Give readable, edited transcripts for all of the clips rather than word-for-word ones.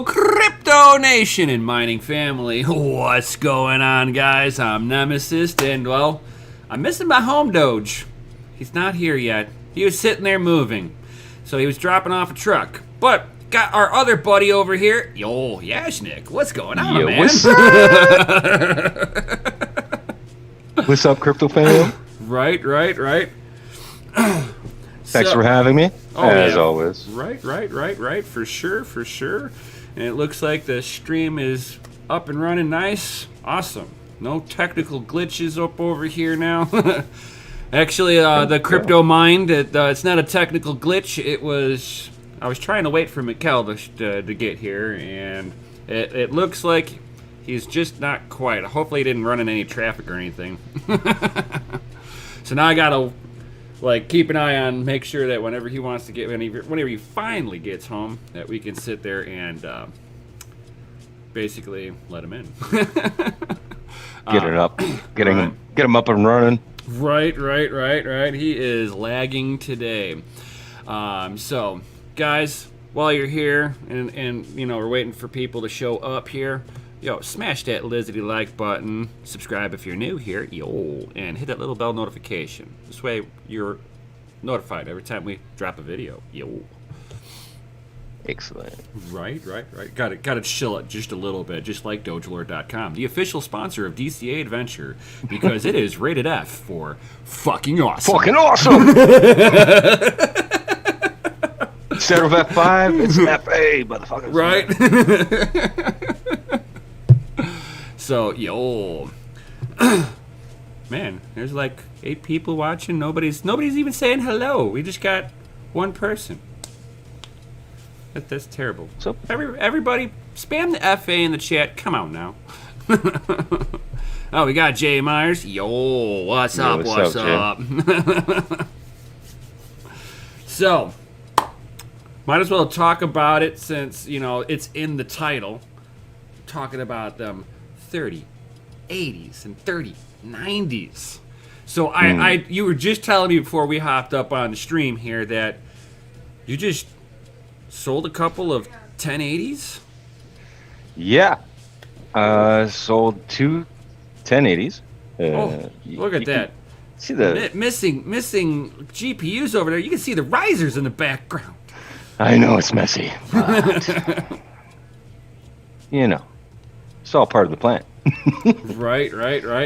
Crypto Nation and mining family. What's going on, guys? I'm Nemesis, and well, I'm missing my home doge. He's not here yet. He was sitting there moving, so he was dropping off a truck. But got our other buddy over here. Yo, Yashnik, what's going on, Yo, man? what's up? What's up, crypto fam? Right. Thanks for having me, as always. Right. For sure. And it looks like the stream is up and running nice. Awesome. No technical glitches up over here now. Actually, the crypto mind, it's not a technical glitch. I was trying to wait for Mikkel to get here, and it looks like he's just not quite. Hopefully he didn't run in any traffic or anything. So now I gotta keep an eye on, make sure that whenever he wants to get, whenever he finally gets home, that we can sit there and basically let him in. Get it up, get him up and running. Right. He is lagging today. So, guys, while you're here and we're waiting for people to show up here, smash that Lizzie like button, subscribe if you're new here, and hit that little bell notification. This way you're notified every time we drop a video. Excellent. Right. Got to chill it just a little bit, just like DogeLord.com, the official sponsor of DCA Adventure, because it is rated F for fucking awesome. Fucking awesome! Instead of F5, it's FA, motherfuckers. Right? So, man, there's like 8 people watching. Nobody's even saying hello. We just got one person. That's terrible. So everybody, spam the FA in the chat. Come on now. Oh, we got Jay Myers. What's up? What's up? So, might as well talk about it since it's in the title. Talking about them 30, 80s, and 30, 90s. So you were just telling me before we hopped up on the stream here that you just sold a couple of 1080s? Yeah. Sold 2 1080s. Look at that. See the missing GPUs over there. You can see the risers in the background. I know it's messy, but it's all part of the plan. Right.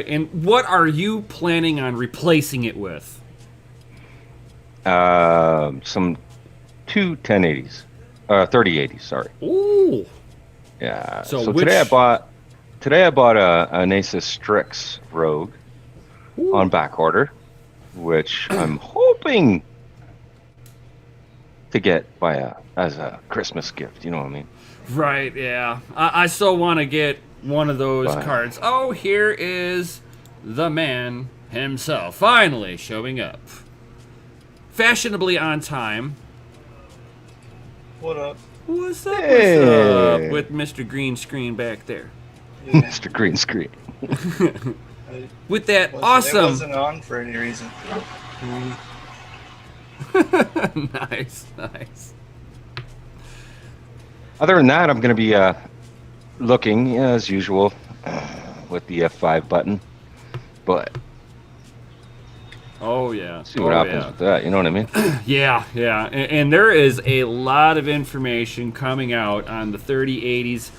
And what are you planning on replacing it with? Some 2 1080s. 3080s, sorry. Ooh. Yeah. So today I bought an Asus Strix Rogue on back order, which I'm hoping to get as a Christmas gift. You know what I mean? Right. Yeah. I still want to get one of those cards. Oh, here is the man himself, finally showing up, fashionably on time. What up? What's up? Hey. What's up with Mr. Green Screen back there? Yeah. Mr. Green Screen. With that It awesome. wasn't on for any reason. Nice. Other than that, I'm going to be looking as usual with the F5 button, but see what happens with that. You know what I mean? Yeah. And there is a lot of information coming out on the 3080s.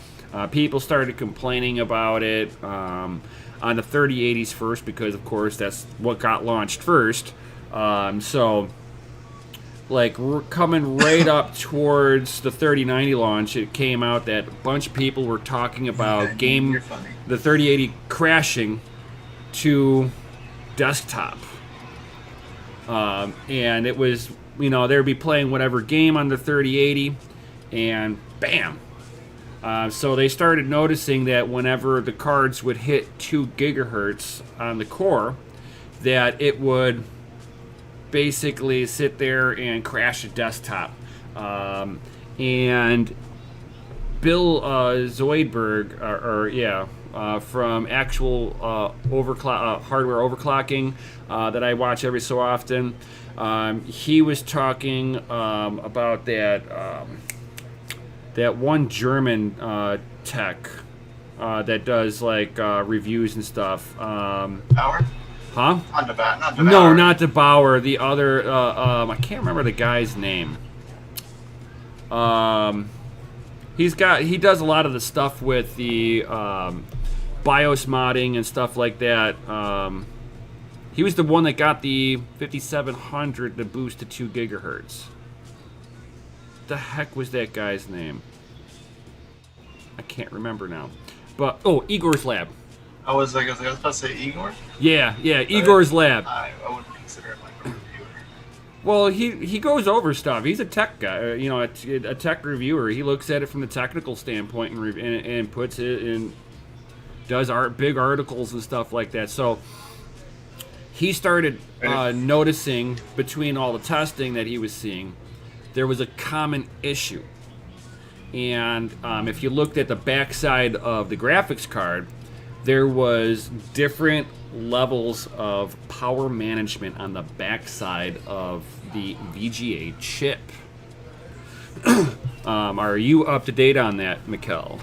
People started complaining about it on the 3080s first because, of course, that's what got launched first. So, we're coming right up towards the 3090 launch. It came out that a bunch of people were talking about the 3080 crashing to desktop. And it was, they'd be playing whatever game on the 3080, and bam. So they started noticing that whenever the cards would hit 2 gigahertz on the core, that it would basically sit there and crash a desktop. And Bill Zoidberg, from actual hardware overclocking that I watch every so often, he was talking about that that one German tech that does like reviews and stuff. Power? Huh? Not DeBauer. No, not DeBauer. The other, I can't remember the guy's name. He does a lot of the stuff with the BIOS modding and stuff like that. He was the one that got the 5700 to boost to 2 gigahertz. What the heck was that guy's name? I can't remember now. But Igor's Lab. I was about to say Igor. Yeah, Igor's Lab. I wouldn't consider him like a reviewer. Well, he goes over stuff. He's a tech guy, a tech reviewer. He looks at it from the technical standpoint and puts it in, does big articles and stuff like that. So he started noticing between all the testing that he was seeing, there was a common issue. And if you looked at the backside of the graphics card, there was different levels of power management on the backside of the VGA chip. Are you up to date on that, Mikkel?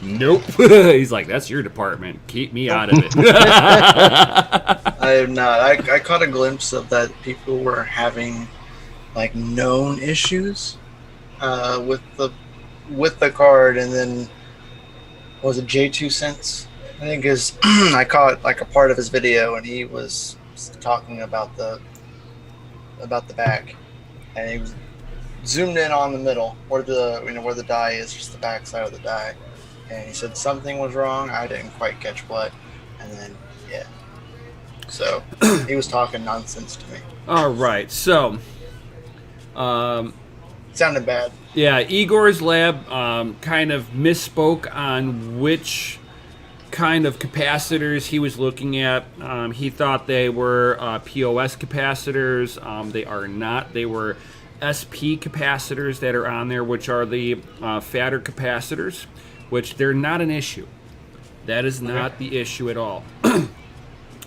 Nope. He's like, that's your department. Keep me out of it. I am not. I caught a glimpse of that people were having like known issues with the card, and then was it J2 Cents? I think I caught like a part of his video, and he was talking about the back, and he was zoomed in on the middle where the die is, just the back side of the die, and he said something was wrong. I didn't quite catch what, and then so he was talking nonsense to me. All right, so sounded bad. Yeah, Igor's Lab kind of misspoke on which kind of capacitors he was looking at. He thought they were POS capacitors. They are not. They were SP capacitors that are on there, which are the fatter capacitors, which they're not an issue. That is not the issue at all.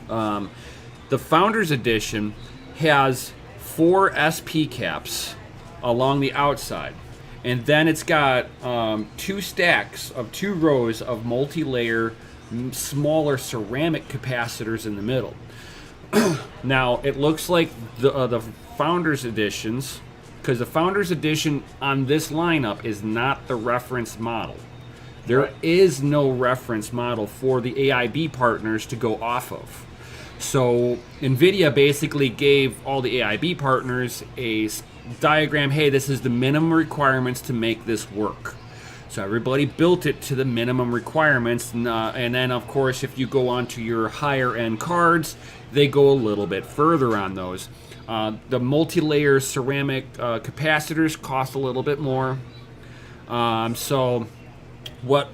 The Founders Edition has 4 SP caps along the outside. And then it's got 2 stacks of 2 rows of multi-layer, smaller ceramic capacitors in the middle. Now, it looks like the Founders Editions, because the Founders Edition on this lineup is not the reference model. There is no reference model for the AIB partners to go off of. So NVIDIA basically gave all the AIB partners a diagram. Hey, this is the minimum requirements to make this work. So everybody built it to the minimum requirements, and then of course if you go on to your higher end cards, they go a little bit further on those. The multi-layer ceramic capacitors cost a little bit more. So what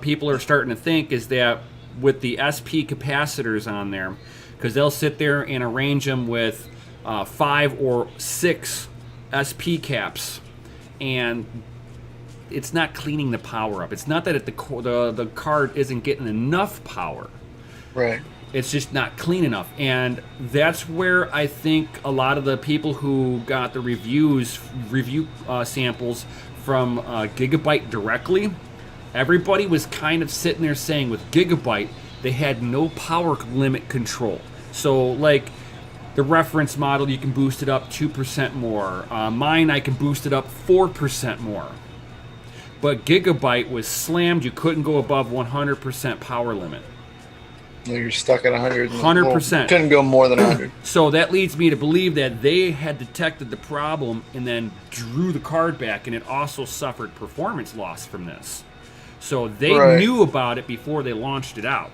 people are starting to think is that with the SP capacitors on there, because they'll sit there and arrange them with 5 or 6 SP caps, and it's not cleaning the power up. It's not that the card isn't getting enough power. Right. It's just not clean enough. And that's where I think a lot of the people who got the review samples from Gigabyte directly, everybody was kind of sitting there saying with Gigabyte, they had no power limit control. So like the reference model, you can boost it up 2% more. Mine, I can boost it up 4% more. But Gigabyte was slammed. You couldn't go above 100% power limit. You're stuck at 100. 100%. Couldn't go more than 100. So that leads me to believe that they had detected the problem and then drew the card back, and it also suffered performance loss from this. So they knew about it before they launched it out.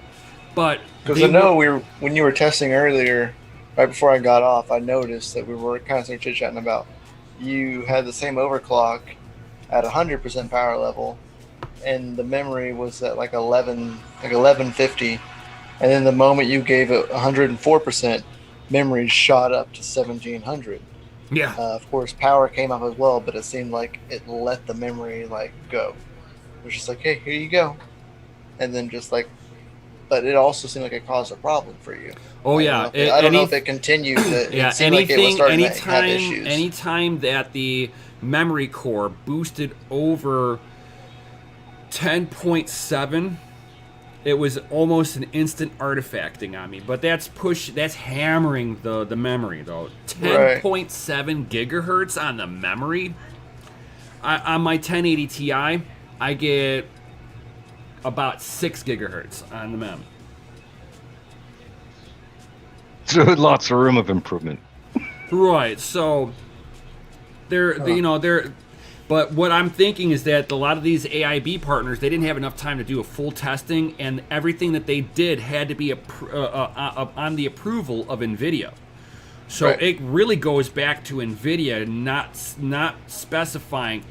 But because I know when you were testing earlier, right before I got off, I noticed that we were kind of chit-chatting about you had the same overclock at 100% power level, and the memory was at like 1150. And then the moment you gave it 104%, memory shot up to 1700. Yeah. Of course, power came up as well, but it seemed like it let the memory like go. It was just like, hey, here you go. And then just like, but it also seemed like it caused a problem for you. Oh yeah. I don't know if it continued. It seemed like it was starting to have issues. Anytime that the memory core boosted over 10.7, it was almost an instant artifacting on me. But that's hammering the memory though. 10.7 gigahertz on the memory. On my 1080 Ti, I get about 6 gigahertz on the mem. So lots of room of improvement. Right. So but what I'm thinking is that a lot of these AIB partners, they didn't have enough time to do a full testing, and everything that they did had to be on the approval of NVIDIA. So it really goes back to NVIDIA not specifying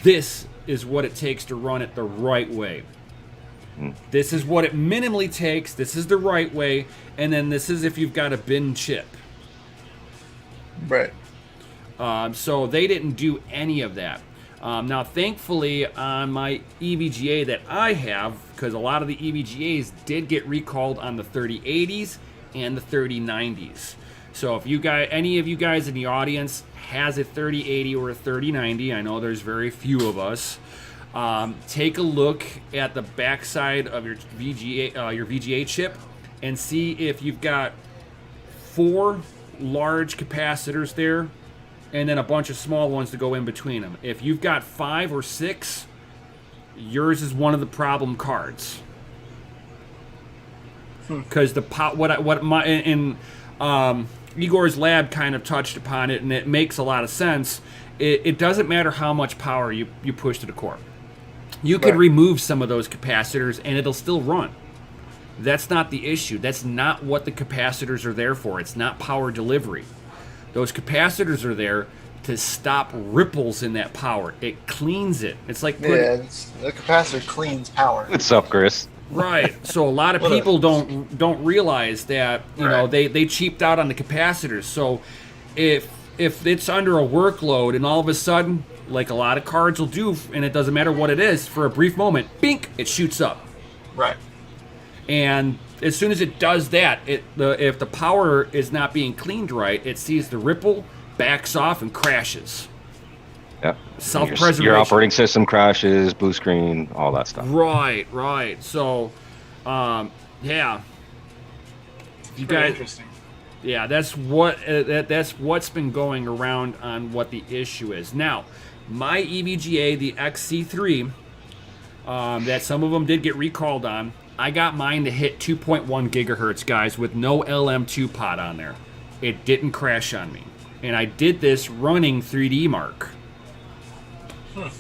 this is what it takes to run it the right way. This is what it minimally takes. This is the right way, and then this is if you've got a bin chip. Right. So they didn't do any of that. Now, thankfully, on my EVGA that I have, because a lot of the EVGAs did get recalled on the 3080s and the 3090s. So if any of you guys in the audience has a 3080 or a 3090, I know there's very few of us. Take a look at the backside of your VGA chip and see if you've got 4 large capacitors there and then a bunch of small ones to go in between them. If you've got 5 or 6, yours is one of the problem cards. Because Igor's lab kind of touched upon it, and it makes a lot of sense. It doesn't matter how much power you push to the core. You could remove some of those capacitors, and it'll still run. That's not the issue. That's not what the capacitors are there for. It's not power delivery. Those capacitors are there to stop ripples in that power. It cleans it. It's like the capacitor cleans power. What's up, Chris? Right. So a lot of people don't realize that they cheaped out on the capacitors. So if it's under a workload and all of a sudden, like a lot of cards will do, and it doesn't matter what it is, for a brief moment, bink, it shoots up. Right. And as soon as it does that, if the power is not being cleaned right, it sees the ripple, backs off, and crashes. Yep. Self-preservation. Your operating system crashes, blue screen, all that stuff. Right. So, yeah. You guys, interesting. Yeah, that's what's been going around on what the issue is. Now, my EVGA, the XC3, that some of them did get recalled on, I got mine to hit 2.1 gigahertz, guys, with no LM2 pod on there. It didn't crash on me. And I did this running 3D Mark. So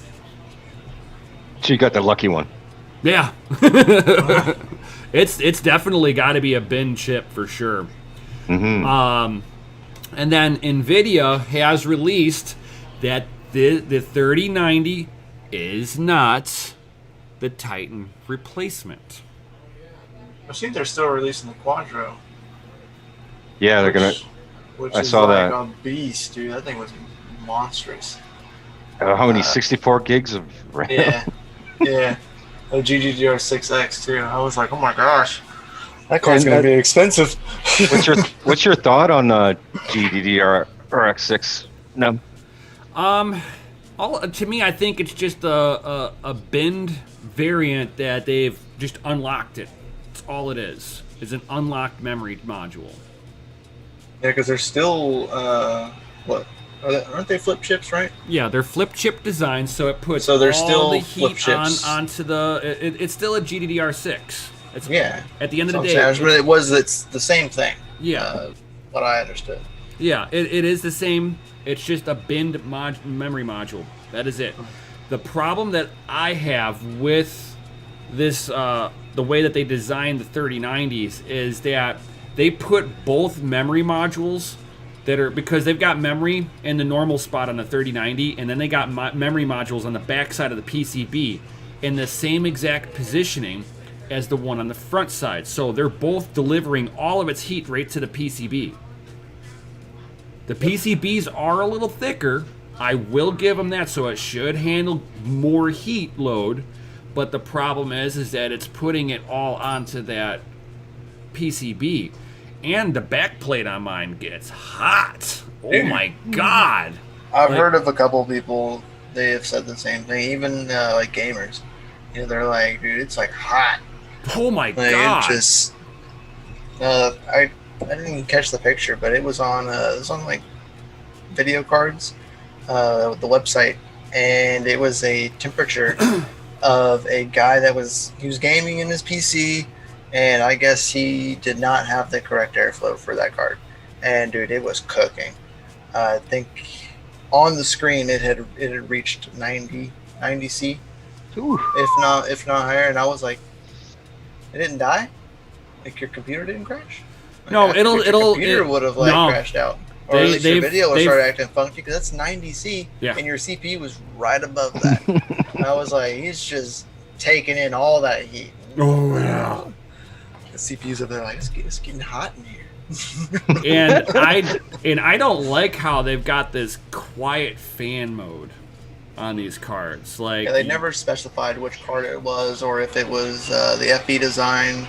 you got the lucky one. Yeah. It's definitely got to be a bin chip for sure. Mm-hmm. And then NVIDIA has released that the 3090 is not the Titan replacement. I think they're still releasing the Quadro. Yeah, they're gonna. I saw that. A beast, dude. That thing was monstrous. How many? 64 gigs of RAM. Yeah. A GDDR6X too. I was like, oh my gosh, that card's gonna be expensive. What's your thought on GDDR6? No. To me, I think it's just a binned variant that they've just unlocked it. That's all it is. It's an unlocked memory module. Yeah, because they're still aren't they flip chips, right? Yeah, they're flip chip designs, so it puts they're all still the flip heat chips onto the. It's still a GDDR6. It's, yeah. At the end of the day, it's the same thing. Yeah. What I understood. Yeah, it is the same. It's just a binned memory module. That is it. The problem that I have with this, the way that they designed the 3090s, is that they put both memory modules that are, because they've got memory in the normal spot on the 3090, and then they got memory modules on the back side of the PCB in the same exact positioning as the one on the front side. So they're both delivering all of its heat right to the PCB. The PCBs are a little thicker. I will give them that, so it should handle more heat load. But the problem is that it's putting it all onto that PCB. And the back plate on mine gets hot. Oh my God. I've heard of a couple people. They have said the same thing. Even like gamers, they're like, dude, it's like hot. Oh my like, god! It just, I didn't even catch the picture, but it was on like video cards, the website, and it was a temperature of a guy he was gaming in his PC, and I guess he did not have the correct airflow for that card, and dude, it was cooking. I think on the screen it had reached 90 C, if not higher, and I was like, it didn't die? Like your computer didn't crash? Like, no, your computer would have crashed out, or at least your video would start acting funky because that's 90 C, and your CPU was right above that. And I was like, he's just taking in all that heat. Oh yeah. The CPU's up there like it's getting hot in here. and I don't like how they've got this quiet fan mode on these cards. Like they never specified which card it was, or if it was the FE design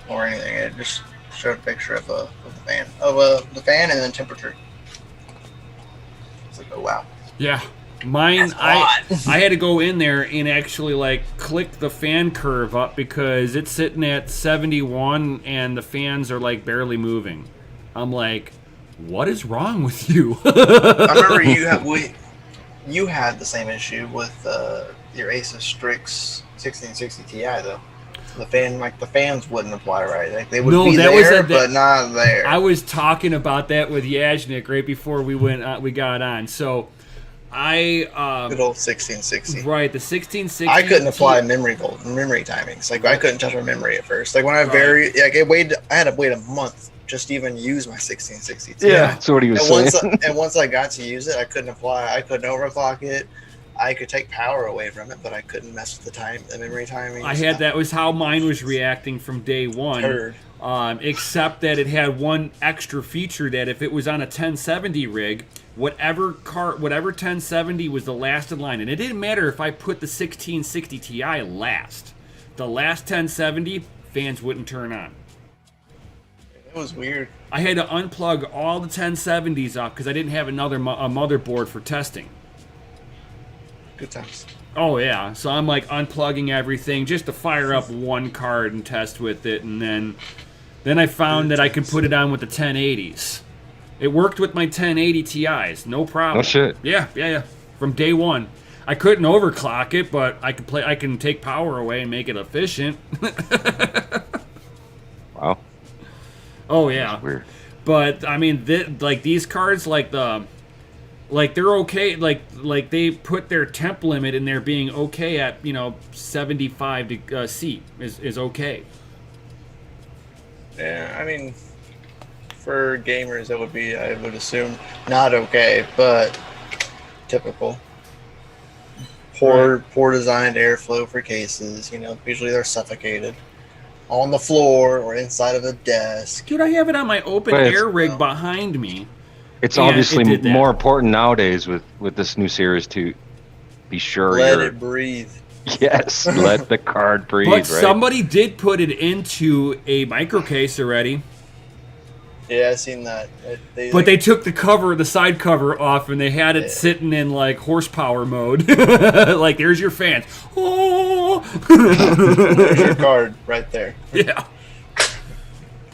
or anything. It just showed a picture of the fan, the fan, and then temperature. It's like, oh wow. Yeah, mine. I had to go in there and actually click the fan curve up because it's sitting at 71 and the fans are barely moving. I'm like, what is wrong with you? I remember you had the same issue with your Asus Strix 1660 Ti though. The fans wouldn't apply right. Like they would be there, but not there. I was talking about that with Yajnik right before we got on. So good old 1660. Right, the 1660. I couldn't apply memory timings. Like I couldn't touch my memory at first. Like when I I had to wait a month just to even use my 1660 Ti. Yeah, that's what he was saying. Once I got to use it, I couldn't overclock it. I could take power away from it, but I couldn't mess with the memory timing. That was how mine was reacting from day one. Except that it had one extra feature that if it was on a 1070 rig, whatever 1070 was the last in line, and it didn't matter if I put the 1660 Ti last. The last 1070 fans wouldn't turn on. It was weird. I had to unplug all the 1070s off because I didn't have another motherboard for testing. Good times. Oh yeah, so I'm unplugging everything just to fire up one card and test with it, and then I found that I could put it on with the 1080s. It worked with my 1080 Ti's, no problem. No shit. Yeah. From day one, I couldn't overclock it, but I can take power away and make it efficient. Wow. Oh yeah. That's weird. But I mean, these cards, they're okay. Like they put their temp limit in there being okay at 75 C is okay. Yeah, I mean, for gamers, it would be, I would assume, not okay, but typical. Poor designed airflow for cases. Usually they're suffocated on the floor or inside of a desk. Dude, I have it on my open air rig behind me. It's obviously more important nowadays with this new series to be sure let it breathe. Yes, let the card breathe. But somebody did put it into a micro case already. Yeah, I've seen that. They took the side cover off, and they had it sitting in horsepower mode. There's your fans. Oh, there's your card right there. Yeah.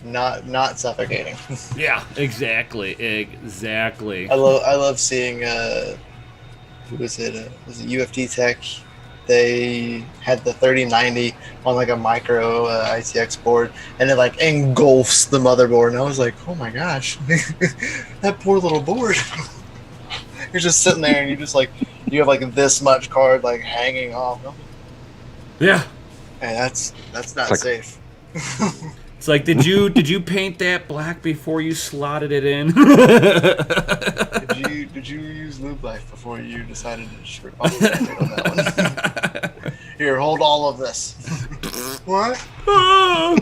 Not suffocating. Yeah, exactly. I love seeing who was it? Was it UFT Tech? They had the 3090 on a micro ITX board, and it engulfs the motherboard. And I was like, oh my gosh, that poor little board. You're just sitting there, and you have this much card hanging off. Yeah. And that's not safe. It's did you paint that black before you slotted it in? Did you use Lube Life before you decided to just rip off the Band-Aid on that one? Here, hold all of this. What? Oh,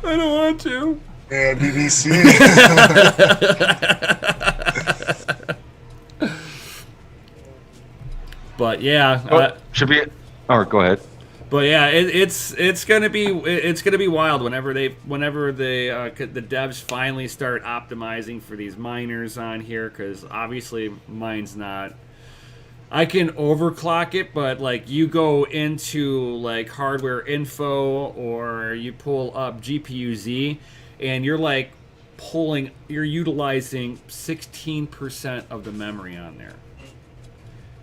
I don't want to. Yeah, BBC. But yeah, should be. Or go ahead. But yeah, it's gonna be wild whenever the devs finally start optimizing for these miners on here, because obviously mine's not. I can overclock it, but like you go into like hardware info or you pull up GPU-Z, and you're utilizing 16% of the memory on there.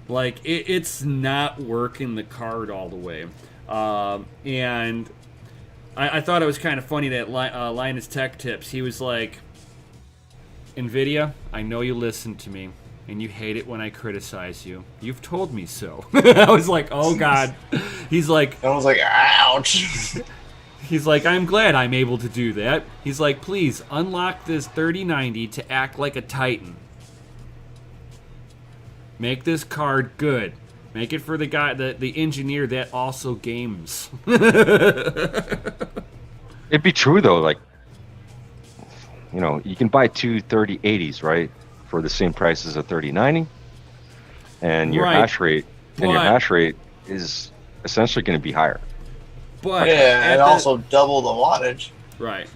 Like it's not working the card all the way. And I thought it was kind of funny that Linus Tech Tips, he was like, NVIDIA, I know you listen to me, and you hate it when I criticize you. You've told me so. I was like, oh, God. He's like... I was like, ouch. He's like, I'm glad I'm able to do that. He's like, please, unlock this 3090 to act like a Titan. Make this card good. Make it for the guy, the engineer that also games. It'd be true though, like, you know, you can buy two 3080s, right, for the same price as a 3090, and your hash rate is essentially going to be higher. But yeah, and also double the wattage. Right.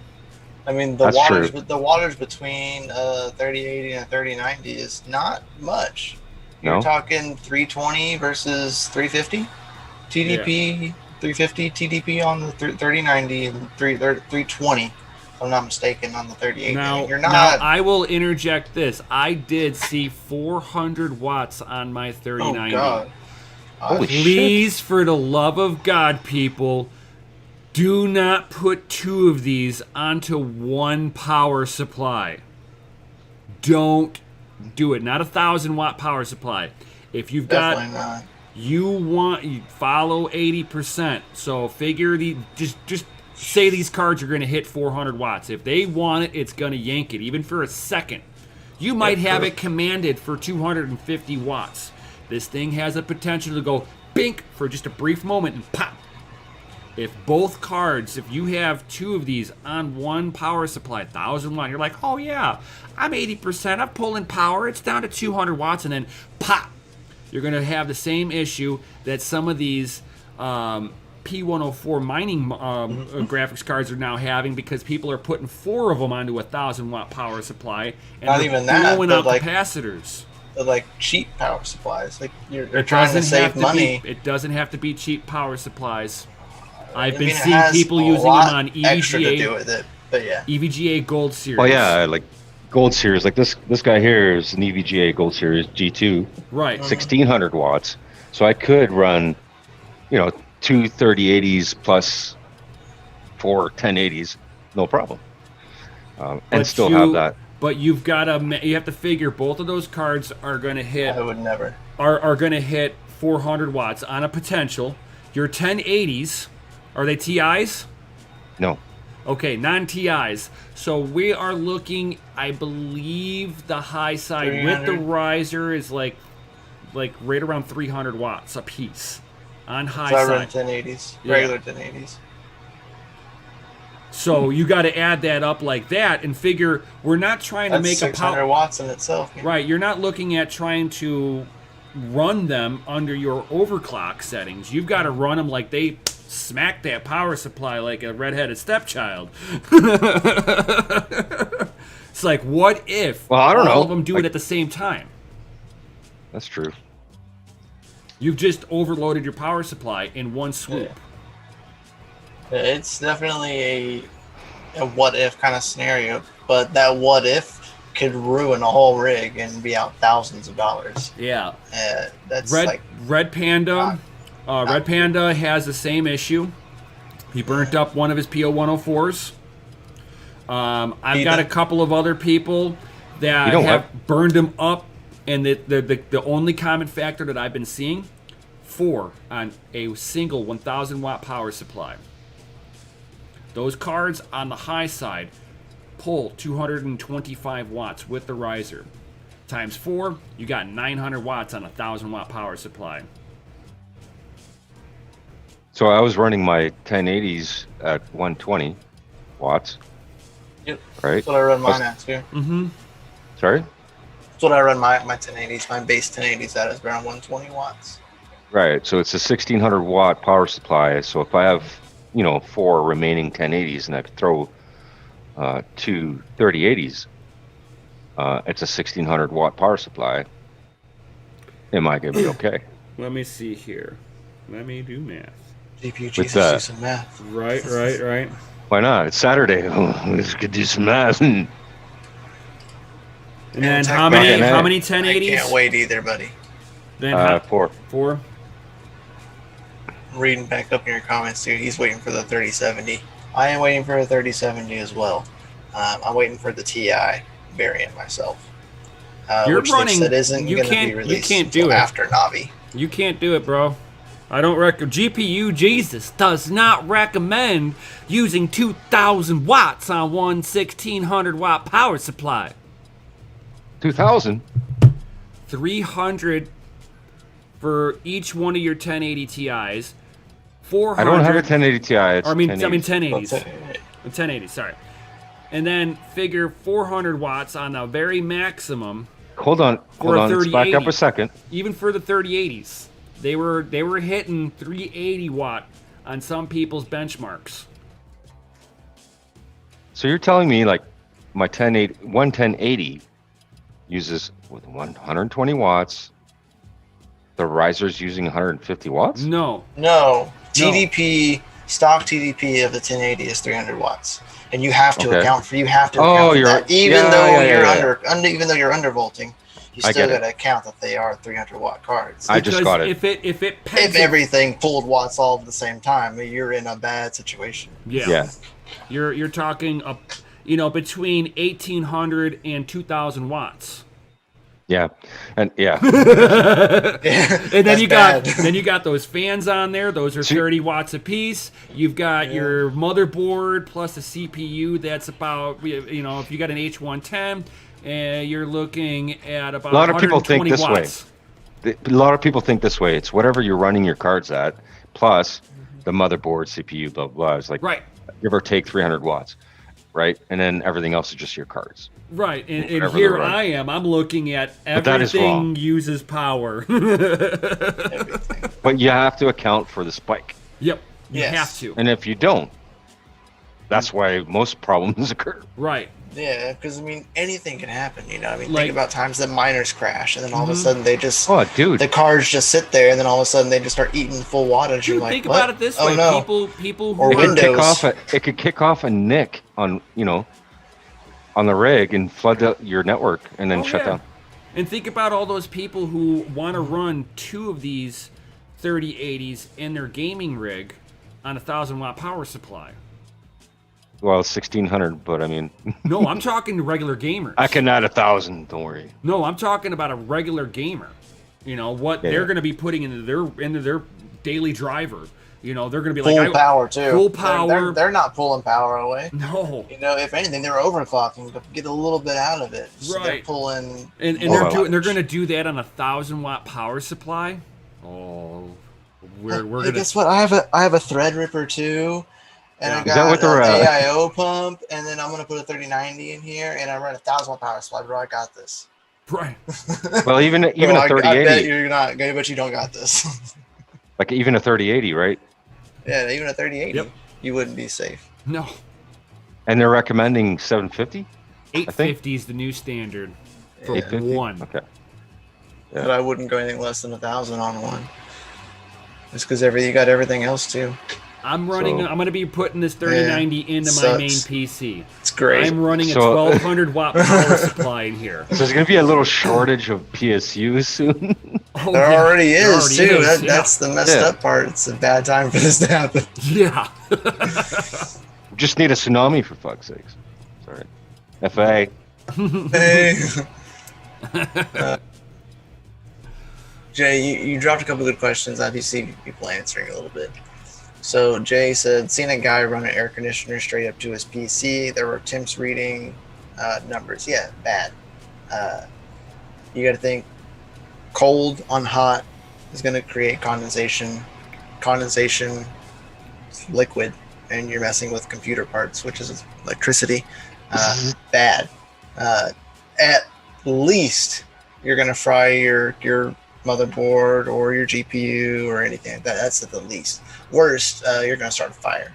I mean, the wattage between 3080 and 3090 is not much. You're talking 320 versus 350 TDP, 350 TDP on the 3090 and 320, if I'm not mistaken, on the 3080. Now, I will interject this. I did see 400 watts on my 3090. Oh, God. Please, for the love of God, people, do not put two of these onto one power supply. Don't do it. Not 1,000-watt power supply. If you've got, you follow 80%. So figure just say these cards are going to hit 400 watts. If they want it, it's going to yank it, even for a second. You might have it commanded for 250 watts. This thing has a potential to go bink for just a brief moment and pop. If both cards, if you have two of these on one power supply, 1,000 watt, you're like, oh yeah, I'm 80%, I'm pulling power, it's down to 200 watts, and then pop. You're going to have the same issue that some of these P104 mining graphics cards are now having, because people are putting 4 of them onto a 1,000-watt power supply, and not even that, blowing out capacitors. They're like cheap power supplies. Like you're trying to save money. It doesn't have to be cheap power supplies. I've been seeing people using them on EVGA. To do with it, but yeah. EVGA Gold Series. Oh yeah, like Gold Series. Like this guy here is an EVGA Gold Series G2. Right. 1,600 watts. So I could run, you know, two 3080s plus 4 1080s, no problem, and still have that. But you have to figure both of those cards are going to hit. I would never. Are going to hit 400 watts on a potential. Your 1080s. Are they TIs? No. Okay, non-TIs. So we are looking, I believe the high side with the riser is like right around 300 watts a piece on high side. I run 1080s, regular 1080s. So you got to add that up like that and figure we're not trying to make 600 watts in itself. Yeah. Right, you're not looking at trying to run them under your overclock settings. You've got to run them like they smack that power supply like a redheaded stepchild. It's like, what if all of them do it at the same time? That's true. You've just overloaded your power supply in one swoop. Yeah. It's definitely a what if kind of scenario, but that what if could ruin a whole rig and be out thousands of dollars. Yeah. That's Red Panda. Red Panda has the same issue. He burnt up one of his PO104s. I've got a couple of other people that have burned them up, and the only common factor that I've been seeing, 4 on a single 1,000-watt power supply. Those cards on the high side pull 225 watts with the riser. Times 4, you got 900 watts on a 1,000-watt power supply. So I was running my 1080s at 120 watts. Yep. Right. That's what I run mine at too. Mm-hmm. Sorry? That's what I run my 1080s. My base 1080s at is around 120 watts. Right. So it's a 1600 watt power supply. So if I have, 4 remaining 1080s and I could throw 2 3080s, it's a 1600 watt power supply. Am I going to be okay? Let me see here. Let me do math. GPU Jesus, do some math. Right. Why not? It's Saturday. We could do some math. And then how many 1080s? I can't wait either, buddy. Then 4. 4. Reading back up in your comments, dude. He's waiting for the 3070. I am waiting for a 3070 as well. I'm waiting for the TI variant myself. You're which running. that isn't going to be released you can't do it after Navi. You can't do it, bro. I don't recommend. GPU Jesus does not recommend using 2,000 watts on one 1,600 watt power supply. 2000. 300 for each one of your 1080 Ti's. 400. I don't have a 1080 Ti. It's I mean 1080s. 1080s. 1080, sorry. And then figure 400 watts on the very maximum. Hold on. Let's back up a second. Even for the 3080s, they were hitting 380 watt on some people's benchmarks. So you're telling me like my 1080 uses with 120 watts. The riser's using 150 watts? No. TDP, stock TDP of the 1080 is 300 watts. And you have to account for that. Even though you're undervolting, you still got to account that they are 300 watt cards. I just got it. If everything pulled watts all at the same time, you're in a bad situation. Yeah. You're talking between 1,800 and 2,000 watts. Yeah, and and then you got those fans on there. Those are 30 watts a piece. You've got your motherboard plus a CPU. That's about if you got an H110, you're looking at about. A lot of people think this watts. way. A lot of people think this way. It's whatever you're running your cards at plus the motherboard, CPU, blah blah. It's like give or take 300 watts, right? And then everything else is just your cards. Right, and here I am. I'm looking at everything uses power. But you have to account for the spike. Yep, you have to. And if you don't, that's why most problems occur. Right. Yeah, because anything can happen. Think about times that miners crash, and then all of a sudden they just the cards just sit there, and then all of a sudden they just start eating full wattage. Dude, think about it this way: people or Windows. It could kick off a nick on on the rig and flood your network and then shut down. And think about all those people who want to run 2 of these 3080s in their gaming rig on a 1,000 watt power supply. Well, 1,600, but No, I'm talking to regular gamers. I can add 1,000. Don't worry. No, I'm talking about a regular gamer. They're going to be putting into their daily driver. They're going to be full power too. Full power. They're not pulling power away. No. If anything, they're overclocking to get a little bit out of it. So right. They're pulling. And they're going to do that on a 1,000 watt power supply. Oh, we're gonna. Guess what? I have a Threadripper too, and I got an AIO pump, and then I'm going to put a 3090 in here, and I run a 1,000 watt power supply. Bro, I got this. Right. Well, even a 3080. I bet you're not. I bet you don't got this. Like even a 3080, right? Yeah, even a 3080, you wouldn't be safe. No. And they're recommending 750? 850 is the new standard for one. Okay. Yeah. But I wouldn't go anything less than 1,000 on one. Just because you got everything else too. I'm going to be putting this 3090 into my main PC. It's great. I'm running a 1,200 watt power supply in here. So there's going to be a little shortage of PSUs soon. There already is too. That's the messed up part. It's a bad time for this to happen. Yeah. Just need a tsunami for fuck's sakes. Sorry. FA. Hey. Jay, you dropped a couple good questions. Obviously, people answering a little bit. So Jay said, seen a guy run an air conditioner straight up to his PC. There were temps reading numbers. Yeah, bad. You got to think cold on hot is going to create condensation. Condensation liquid, and you're messing with computer parts, which is electricity. Bad. At least you're going to fry your motherboard or your GPU or anything like that. That's at the least. Worst, you're gonna start a fire.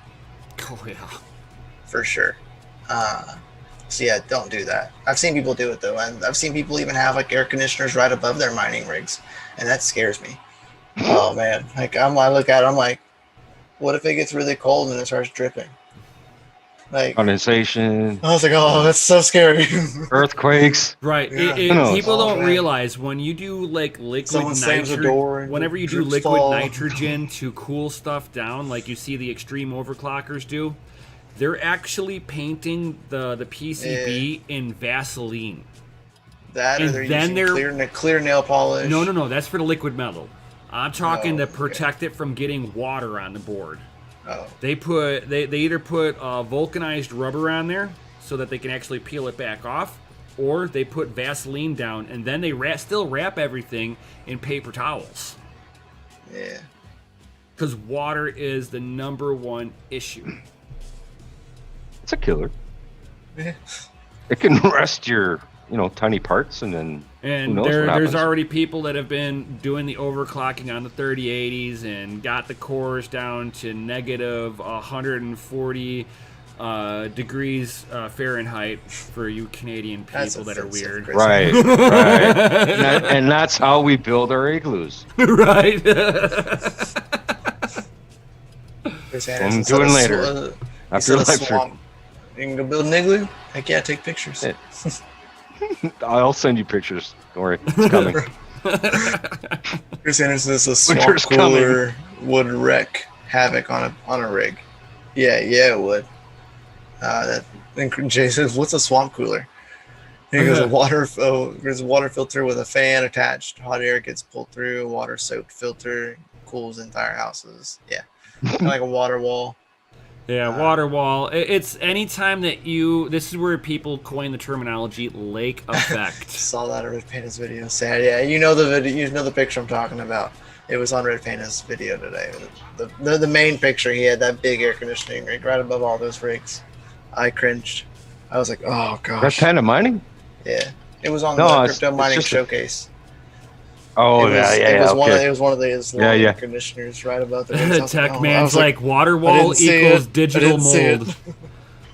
Oh yeah, for sure. So yeah, don't do that. I've seen people do it though, and I've seen people even have like air conditioners right above their mining rigs, and that scares me. Oh man, like I look at it, I'm like, what if it gets really cold and it starts dripping? Like condensation. I was like, oh, that's so scary. Earthquakes. right. Yeah. People don't man. realize when you do like liquid Someone slams the nitrogen. door and Whenever you do drips liquid fall. nitrogen to cool stuff down, like you see the extreme overclockers do, they're actually painting the PCB in Vaseline. That, or And they're then using clear nail polish. No, that's for the liquid metal. I'm talking Oh, to okay. protect it from getting water on the board. Oh, They either put vulcanized rubber on there so that they can actually peel it back off, or they put Vaseline down and then they still wrap everything in paper towels. yeah. Because water is the #1 issue. It's a killer. Yeah. It can rust your, tiny parts, and then who And knows what there's happens. already people that have been doing the overclocking on the 3080s and got the cores down to negative 140 degrees Fahrenheit for you Canadian That's people that are offensive, weird. Chris. Right, right. And that's how we build our igloos. Right. Chris I'm Anderson doing said later. he After said a live stream. swamp. You can go build an igloo? Heck yeah, take pictures. Yeah. I'll send you pictures. Don't worry, it's coming. Chris Anderson says a swamp Winter's cooler would wreak havoc on a rig. Yeah, it would. Then Jay says, "What's a swamp cooler?" He goes, there's a water filter with a fan attached. Hot air gets pulled through. A water-soaked filter cools entire houses. Yeah, kind of like a water wall. Yeah, water wall. It's anytime that this is where people coin the terminology lake effect. Saw that in Red Panda's video. Sad. Yeah, you know the video. You know the picture I'm talking about. It was on Red Panda's video today. The main picture, he had that big air conditioning rig right above all those rigs. I cringed. I was like, oh gosh. Red Panda mining? Yeah, it was on No, the it's crypto mining just showcase. Oh, It was okay. one of those long air conditioners right above the rigs. I was Tech like, man's I was like, water wall see equals it. I digital didn't see mold.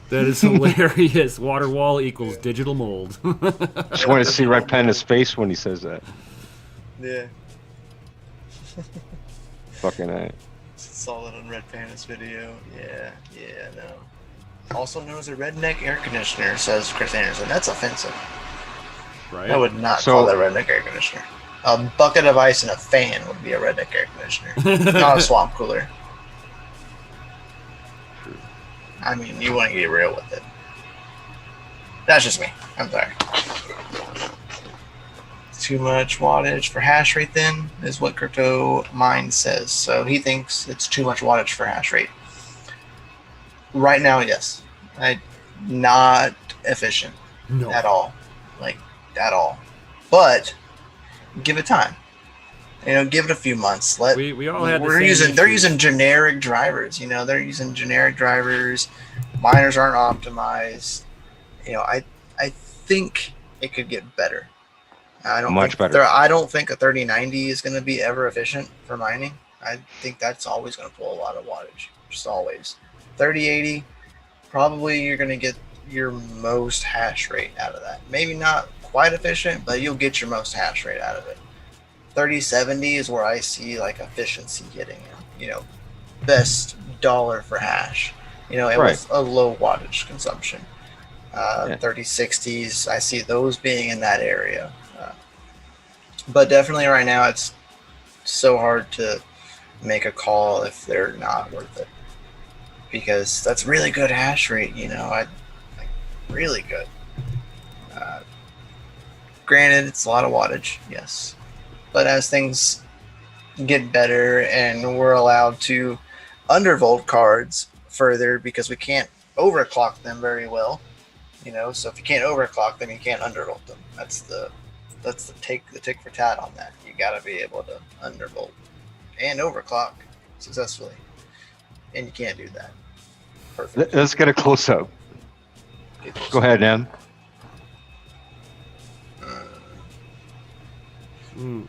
That is hilarious. Water wall equals digital mold. Just want to see Red Panda's face when he says that. yeah. Fucking A. Saw that on Red Panda's video. Yeah, no. Also known as a redneck air conditioner, says Chris Anderson. That's offensive. Right? I would not call that redneck air conditioner. A bucket of ice and a fan would be a redneck air conditioner, not a swamp cooler. I mean, you want to get real with it. That's just me. I'm sorry. Too much wattage for hash rate, then, is what Crypto Mind says. So he thinks it's too much wattage for hash rate. Right now, yes. Not efficient at all. Like, at all. But give it time. Give it a few month. We all had They're using generic drivers. They're using generic drivers. Miners aren't optimized. I think it could get better. I don't think a 3090 is going to be ever efficient for mining. I think that's always going to pull a lot of wattage. Just always. 3080, probably you're going to get your most hash rate out of that. Maybe not quite efficient, but you'll get your most hash rate out of it. 3070 is where I see like efficiency getting best dollar for hash. With a low wattage consumption. 3060s, I see those being in that area. But definitely right now it's so hard to make a call if they're not worth it. Because that's really good hash rate, really good. Granted, it's a lot of wattage, yes. But as things get better and we're allowed to undervolt cards further because we can't overclock them very well, so if you can't overclock them, you can't undervolt them. That's the tick for tat on that. You got to be able to undervolt and overclock successfully, and you can't do that. Perfect. Let's get a close up. Go ahead, Em.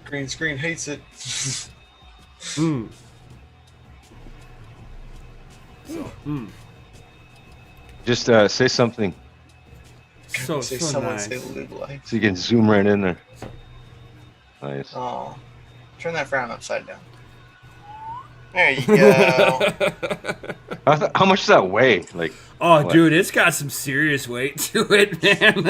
Green screen hates it. Just say something So nice. Say live life. so you can zoom right in there. Nice. Oh, turn that frown upside down. There you go. How much does that weigh? Like, Oh, what? dude, it's got some serious weight to it, man.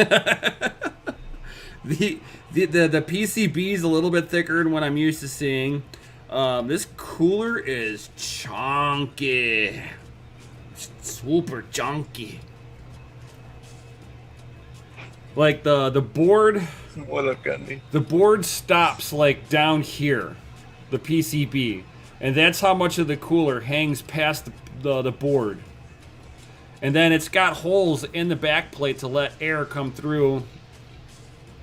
the PCB is a little bit thicker than what I'm used to seeing. This cooler is chunky, super chunky. Like the board. What up, Gundy? The board stops like down here, the PCB, and that's how much of the cooler hangs past the board. And then it's got holes in the back plate to let air come through,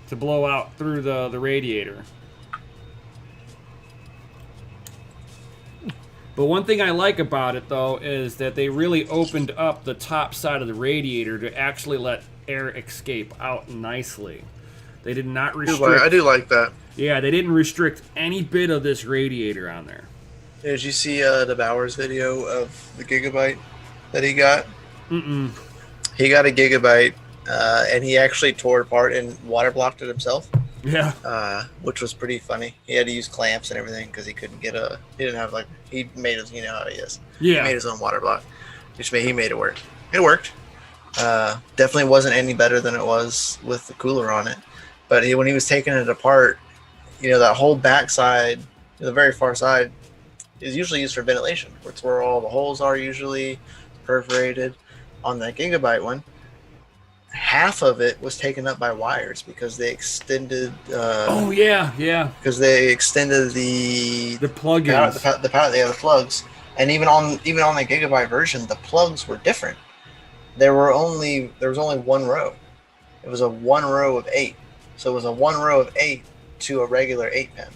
to blow out through the radiator. But one thing I like about it, though, is that they really opened up the top side of the radiator to actually let air escape out nicely. They did not restrict. I do like that. Yeah, they didn't restrict any bit of this radiator on there. Did you see the Bowers video of the gigabyte that he got? Mm-mm. He got a gigabyte, and he actually tore it apart and water blocked it himself. Yeah. Which was pretty funny. He had to use clamps and everything because he couldn't get he didn't have he made his, you know how he is. Yeah. He made his own water block, he made it work. It worked. Definitely wasn't any better than it was with the cooler on it. But when he was taking it apart, you know, that whole back side, the very far side, is usually used for ventilation. It's where all the holes are usually perforated. On that gigabyte one, half of it was taken up by wires because they extended. Oh yeah. Because they extended the plug-ins, the power. They have the plugs, and even on the gigabyte version, the plugs were different. There was only one row. It was a one row of 8, so it was a one row of 8 to a regular 8-pin.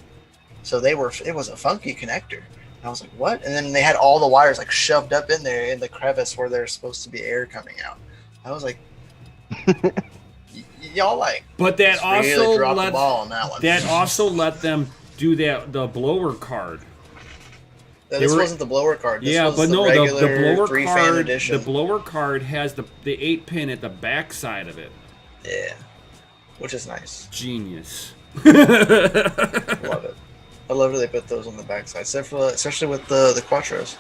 So it was a funky connector. I was like, what? And then they had all the wires shoved up in there in the crevice where there's supposed to be air coming out. I was like, y'all But that also dropped the ball on that one. That also let them do the blower card. This wasn't the blower card. This was but the no, the blower fan edition. The blower card has the 8-pin at the back side of it. Yeah, which is nice. Genius. Love it. I love that they put those on the backside, especially with the Quattros.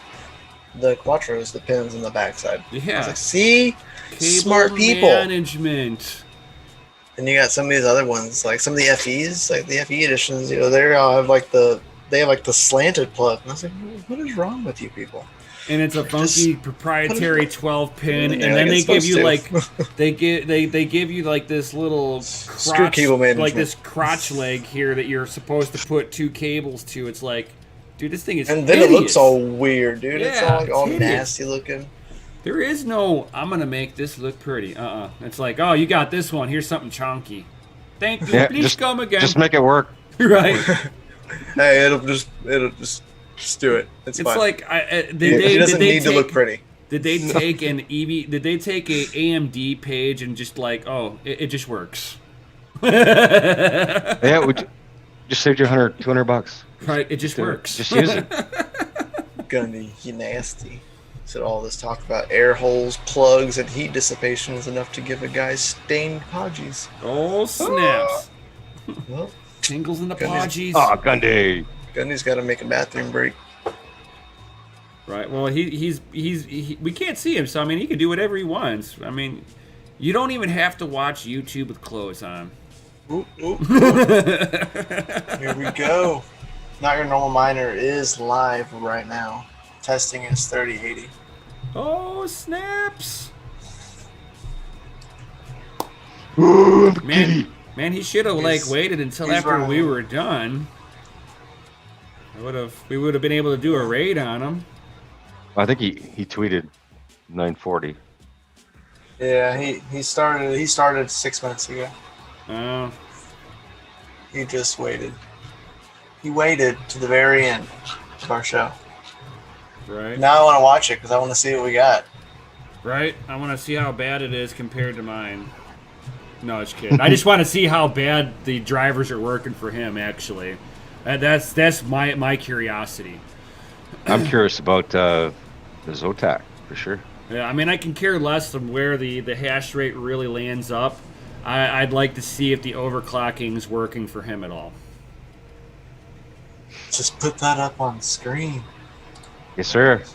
The Quattros, the pins on the backside. Yeah. I was like, see? Cable Smart people. management. And you got some of these other ones, like some of the FEs, like the FE editions, you know, they all have the slanted plug. And I was like, what is wrong with you people? And it's a funky proprietary 12-pin, and Yeah, then they give you to. they give you this little Screw crotch, cable management. this crotch leg here that you're supposed to put 2 cables to. It's like, dude, this thing is and then hideous. it looks all weird, dude. Yeah, it's all hideous. nasty looking. There is no, I'm gonna make this look pretty. It's like, oh, you got this one. Here's something chunky. Thank you. Yeah, Please come again. Just make it work. Right. Hey, it'll just do it. It's fine. like It doesn't need to look pretty. Did they take an EV? Did they take a AMD page and just it just works? Yeah, just saved you $200. Right, it just works. Just use it. Gunny, you nasty. Said all this talk about air holes, plugs, and heat dissipation is enough to give a guy stained podgies. Oh snaps! Well, Tingles in the Goodness. podgies. Oh, Gundy. Gunny's got to make a bathroom break. Right. Well, he's we can't see him, so I mean, he can do whatever he wants. I mean, you don't even have to watch YouTube with clothes on. Oop, oop. Here we go. Not Your Normal Miner is live right now. Testing is 3080. Oh snaps! Ooh, Man, he should have waited until he's after wrong. we were done. We would have been able to do a raid on him. I think he tweeted 940. Yeah, he started 6 minutes ago. Oh. He just waited. He waited to the very end of our show. Right. Now I want to watch it because I want to see what we got. Right? I want to see how bad it is compared to mine. No, it's kidding. I just want to see how bad the drivers are working for him. Actually, that's my curiosity. I'm curious about the Zotac for sure. Yeah, I mean, I can care less of where the hash rate really lands up. I'd like to see if the overclocking's working for him at all. Just put that up on screen. Yes, sir. Let's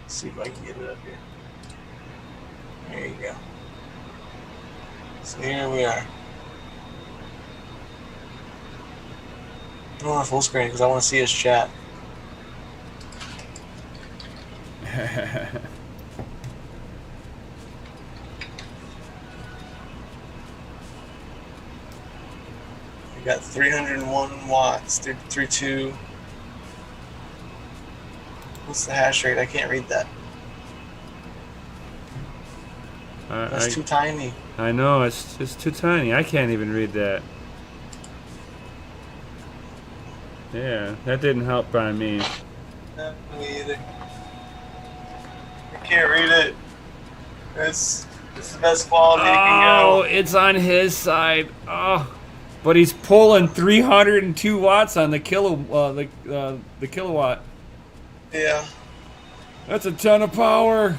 see if I can get it up here. There you go. So here we are. I want full screen because I want to see his chat. We got 301 watts, 32. What's the hash rate? I can't read that. That's too tiny. I know, it's too tiny. I can't even read that. Yeah, that didn't help by me. No, me either. I can't read it. It's the best quality it can go. Oh, it's on his side. Oh, but he's pulling 302 watts on the kilowatt. Yeah. That's a ton of power.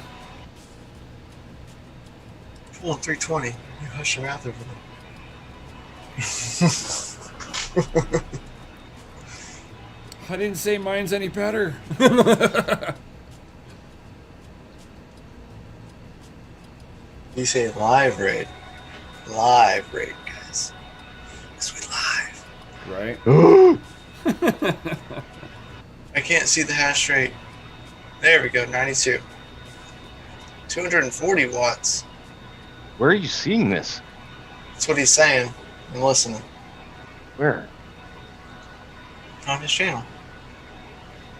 Pulling 320. You hush your mouth over there. I didn't say mine's any better. You say live rate. Live rate, guys. Because we live. Right. I can't see the hash rate. There we go, 92. 240 watts. Where are you seeing this? That's what he's saying. I'm listening. Where? On his channel.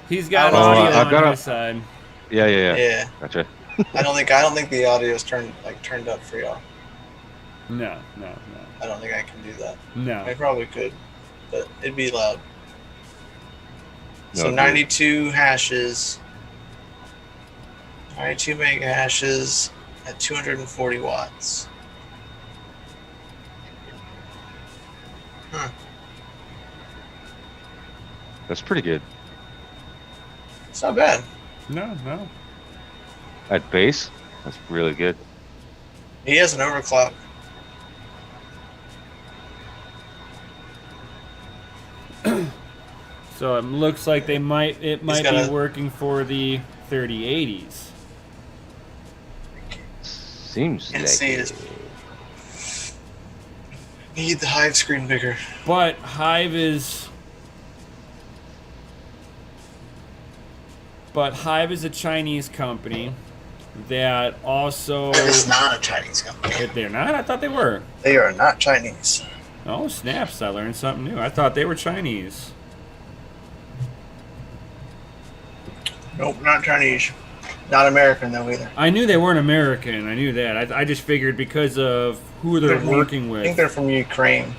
He's got Oh, audio I've got on a- his side. Yeah. Yeah. Gotcha. I don't think the audio's turned up for y'all. No. I don't think I can do that. No. I probably could, but it'd be loud. No, So dude. 92 hashes, 92 mega hashes at 240 watts. Huh. That's pretty good. It's not bad. No. At base, that's really good. He has an overclock. So it looks like it might be gotta- working for the 3080s. Seems Can't like see it. it. Need the Hive screen bigger. But Hive is a Chinese company that also. It's not a Chinese company. They're not? I thought they were. They are not Chinese. Oh, snaps. I learned something new. I thought they were Chinese. Nope, not Chinese. Not American, though, either. I knew they weren't American. I knew that. I just figured because of who they're working I think with. they're from Ukraine.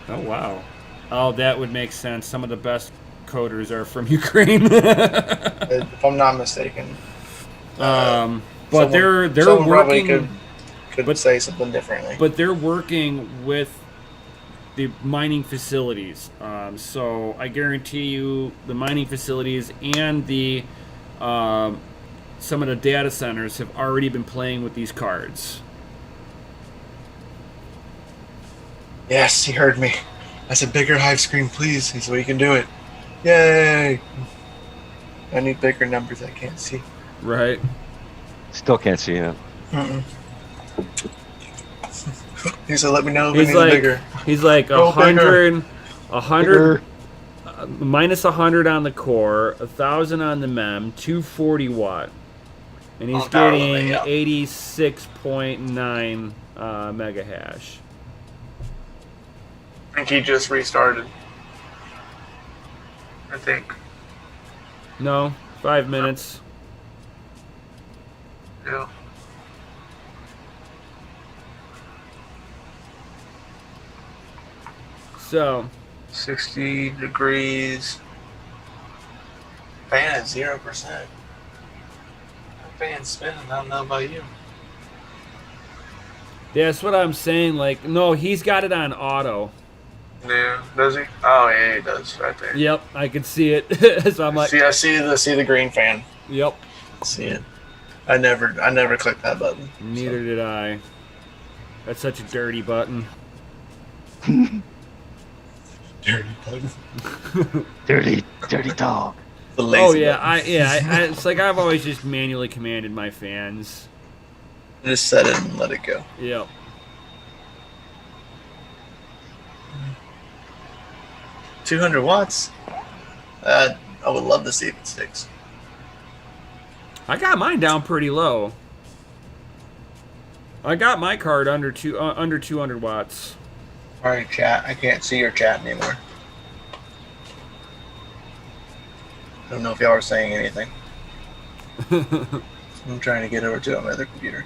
Oh, wow. Oh, that would make sense. Some of the best coders are from Ukraine. If I'm not mistaken. But Someone- they're someone probably working. could say something differently. But they're working with the mining facilities. So I guarantee you, the mining facilities and the some of the data centers have already been playing with these cards. Yes, he heard me. I said, bigger Hive screen, please. He said, well, you can do it. Yay! I need bigger numbers I can't see. Right. Still can't see it. Mm-mm. He said, let me know if He's it needs like bigger. he's like Go bigger. 100 minus 100 on the core, 1,000 on the mem, 240 watt, and he's On power getting limit, yeah. 86.9 mega hash. I think he just restarted. I think. No, 5 minutes. Yeah. So 60 degrees. Fan at 0%. My fan's spinning. I don't know about you. That's what I'm saying. Like, no, he's got it on auto. Yeah, does he? Oh yeah, he does right there. Yep, I can see it. So I'm like, I see the green fan. yep. See it. I never clicked that button. Neither did I. That's such a dirty button. Dirty button. dirty dog. The lazy Oh button. yeah, it's like I've always just manually commanded my fans. Just set it and let it go. Yep. 200 watts. I would love to see if it sticks. I got mine down pretty low. I got my card under 200 watts. All right, chat. I can't see your chat anymore. I don't know if y'all are saying anything. I'm trying to get over to my other computer.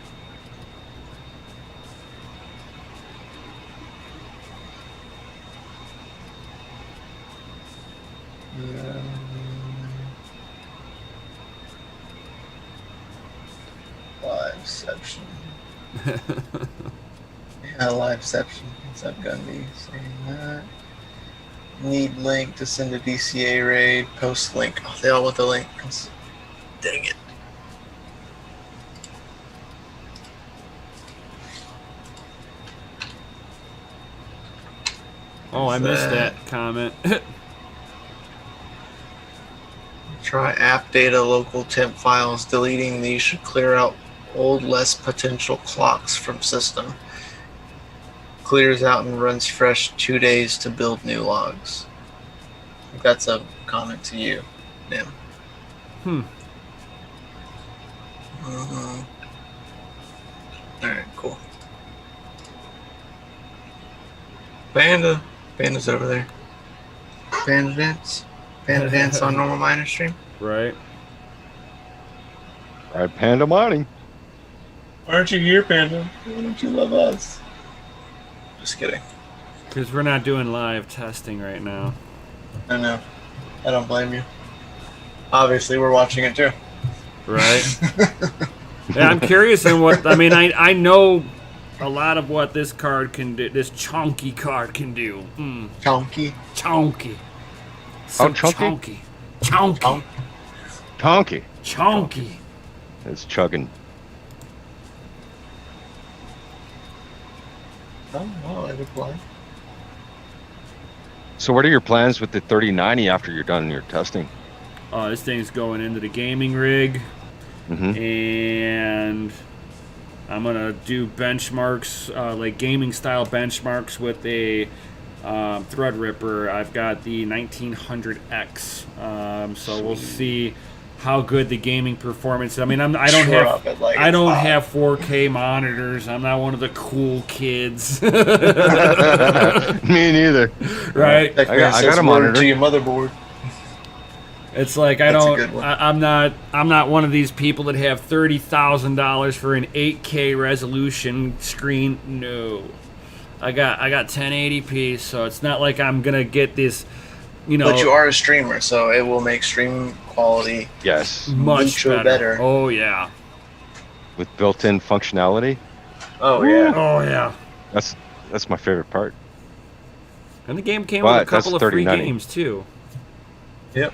Liveception. Yeah, liveception. What's up, Gundy? Saying that. Need link to send a DCA raid. Post link. Oh, they all want the link. Dang it. Oh, I missed that comment. Try app data local temp files. Deleting these should clear out old less potential clocks from system. Clears out and runs fresh 2 days to build new logs. I think that's a comment to you, Nim. Alright, cool. Panda's over there. Panda Dance. Panda Dance on normal miner stream. Right. Right, Panda mining. Aren't you here, Panda? Why don't you love us? Just kidding. Because we're not doing live testing right now. I know. I don't blame you. Obviously, we're watching it too. Right. Yeah, I'm curious on what. I mean, I know a lot of what this card can do. This chunky card can do. Chunky. Chunky. Oh, chunky? Chunky. Tonky. Chunky. It's chugging. Oh, I reply. So what are your plans with the 3090 after you're done your testing? This thing's going into the gaming rig. And I'm going to do benchmarks, like gaming style benchmarks with a Threadripper. I've got the 1900X. So we'll see how good the gaming performance is. I mean, I don't have 4K monitors. I'm not one of the cool kids. Me neither. Right? I got a monitor to your motherboard. It's like I'm not one of these people that have $30,000 for an 8K resolution screen. No. I got 1080p, so it's not like I'm gonna get this, But you are a streamer, so it will make stream quality much better. Oh yeah. With built-in functionality. Oh yeah. Oh yeah. That's my favorite part. And the game came with a couple of free games too. Yep.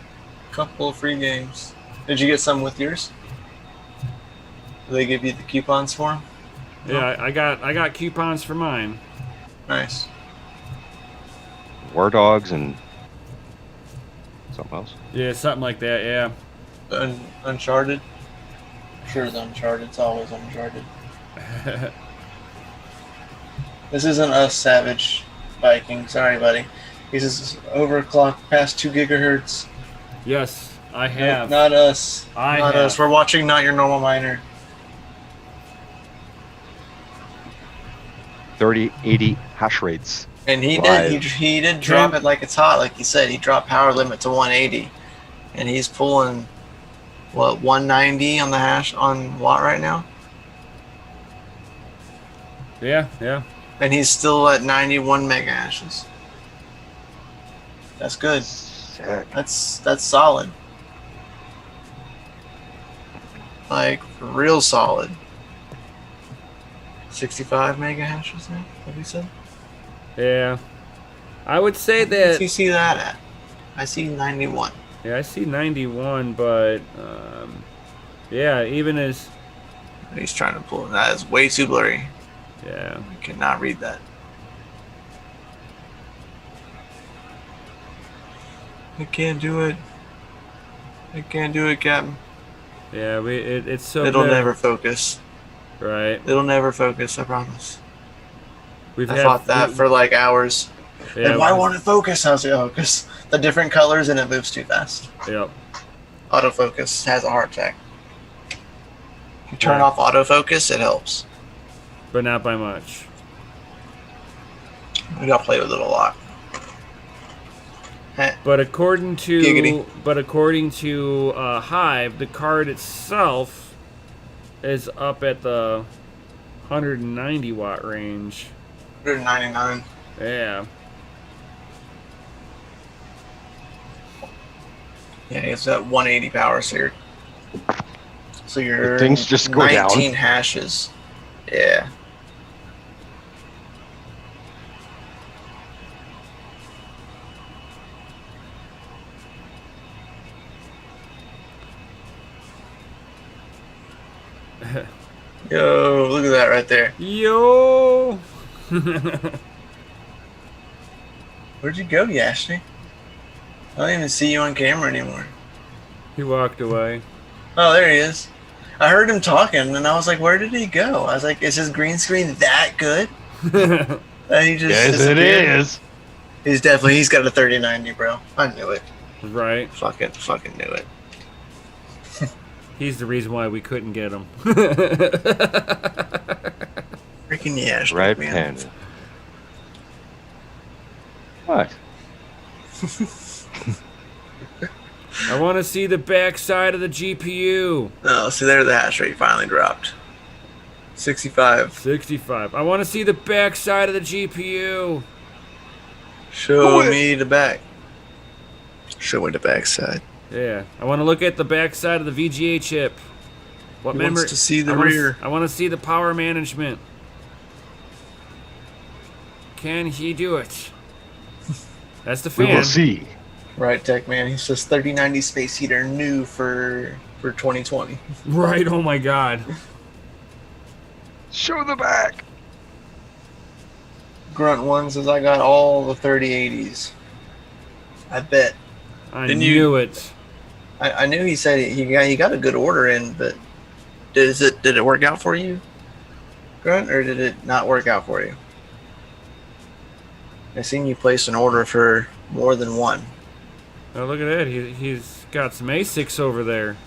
Couple of free games. Did you get some with yours? Did they give you the coupons for them? Yeah, I got coupons for mine. Nice. War Dogs and something else. Yeah, something like that. Yeah. Uncharted. Sure, it's Uncharted. It's always Uncharted. This isn't us, Savage Viking. Sorry, buddy. He says overclock past 2 gigahertz. Yes, I have. Not us. Not us. We're watching Not Your Normal Miner. 3080 hash rates. And he live. did drop it like it's hot, like he said. He dropped power limit to 180, and he's pulling what 190 on the hash on watt right now. Yeah. And he's still at 91 mega hashes. That's good. Sick. That's solid. Like real solid. 65 mega hashes now. What you said? Yeah. I would say Where did that. you see that at? I see 91. Yeah, I see 91, but yeah, even as. He's trying to pull. That is way too blurry. Yeah. I cannot read that. I can't do it. I can't do it, Captain. Yeah, it's so. It'll good. never focus. Right. It'll never focus. I promise. I had fought that for like hours. Yeah, and why won't it focus? I was like, oh, because the different colors and it moves too fast. Yep. Autofocus has a heart attack. If you turn off autofocus, it helps. But not by much. We gotta play with it a lot. But according to Giggity. Hive, the card itself is up at the 190 watt range. 199. Yeah. Yeah, it's that 180 power, so you're things just go 19 down. hashes. Yeah. Yo, look at that right there. Yo. Where'd you go, Yashni? I don't even see you on camera anymore. He walked away. Oh, there he is. I heard him talking, and I was like, where did he go? I was like, is his green screen that good? And he just Yes, it is. He's got a 3090, bro. I knew it. Right. Fucking knew it. He's the reason why we couldn't get him. Freaking Yash. Right, man. Panda. What? I want to see the back side of the GPU. Oh, see there, the hash rate finally dropped. 65. 65. I want to see the back side of the GPU. Show me the back. Show me the back side. Yeah, I want to look at the back side of the VGA chip. What He memory? wants to see the rear. I want to see the power management. Can he do it? That's the fan. We will see. Right, Tech Man. He says 3090 space heater new for 2020. Right. Oh my God. Show the back. Grunt One says I got all the 3080s. I bet. I knew it. I knew he said he got a good order in, but did it work out for you, Grunt, or did it not work out for you? I seen you place an order for more than one. Oh, look at that. He's got some ASICs over there.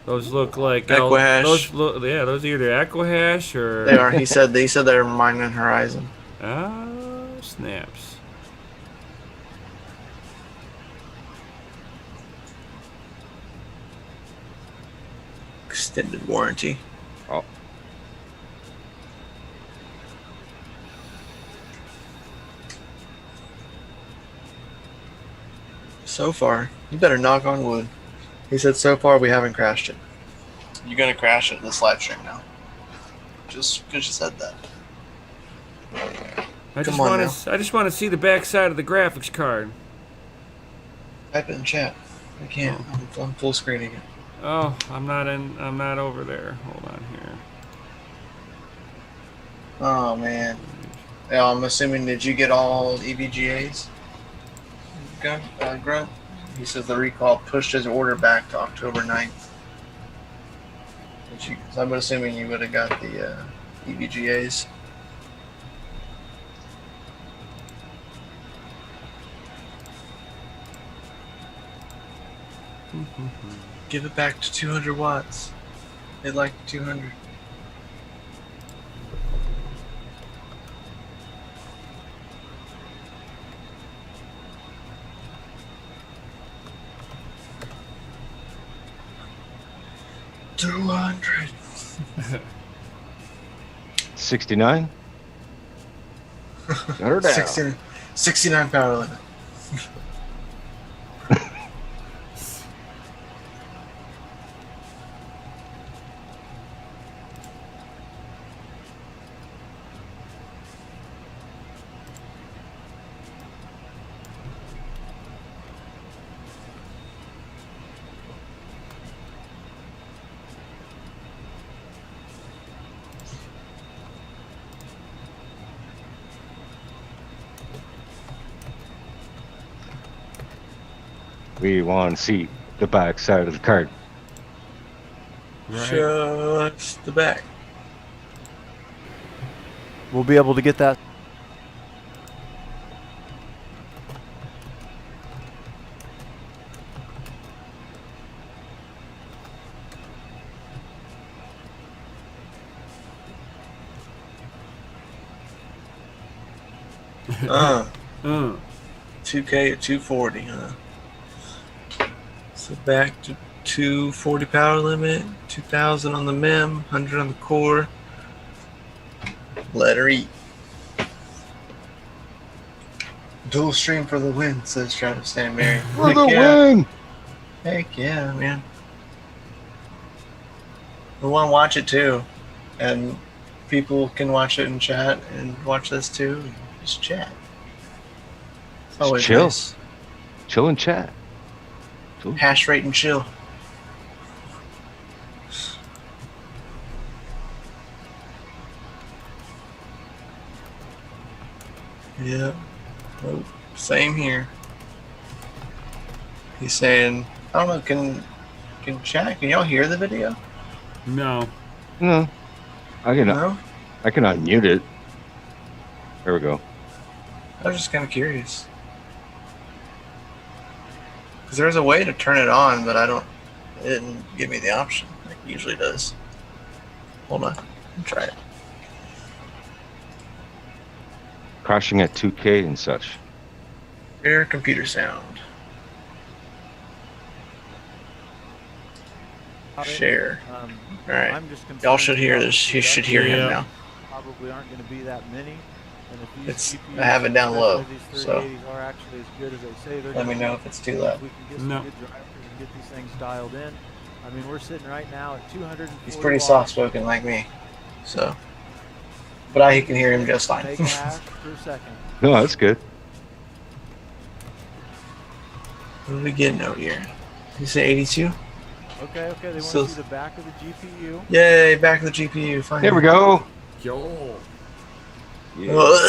Those look like Equihash. Those are either Equihash or They are. He said they're mining Horizon. Ah, snaps. Extended warranty. Oh. So far, you better knock on wood. He said, so far we haven't crashed it. You're gonna crash it this live stream now. Just because you said that. I just want to see the back side of the graphics card. Type it in chat. I can't. I'm full screen again. Oh, I'm not over there. Hold on here. Oh man. Yeah, I'm assuming, did you get all EVGAs? Grunt? He says the recall pushed his order back to October 9th. So I'm assuming you would have got the EVGAs. Give it back to 200 watts. They like 200. $200. 69. Got her down. 69 power limit. We want to see the back side of the card. Right. Just the back. We'll be able to get that. Uh, Uh. 2K at 240, huh? So back to 240 power limit, 2000 on the mem, 100 on the core. Let her eat. Dual stream for the win, says Travis Stanberry. For the win! Heck yeah, man. We want to watch it too. And people can watch it and chat and watch this too. And just chat. It's always chill. nice. Chill and chat. Cool. Hash rate and chill. Yeah. Oh, same here. He's saying, I don't know, can chat, can y'all hear the video? No. No. I can No? I can unmute it. There we go. I was just kind of curious. Because there's a way to turn it on, but it didn't give me the option like it usually does. Hold on. Let me try it. Crashing at 2K and such. Air computer sound. Share. Alright. Y'all should hear this. You should hear him now. Probably aren't going to be that many. And if I have it down low, these so 3080s are actually as good as they say they're let me gonna know be, if it's too loud. if we can get some No. good drivers and get these things dialed in. I mean, we're sitting right now at 240 He's pretty watts. soft spoken like me. So but I can hear him just fine. Mega hash per second. No, that's good. What are we getting over here? You say 82? Okay, they want So- to see the back of the GPU. Yay, back to the GPU. Fine. There we go. Yo. Yeah. You got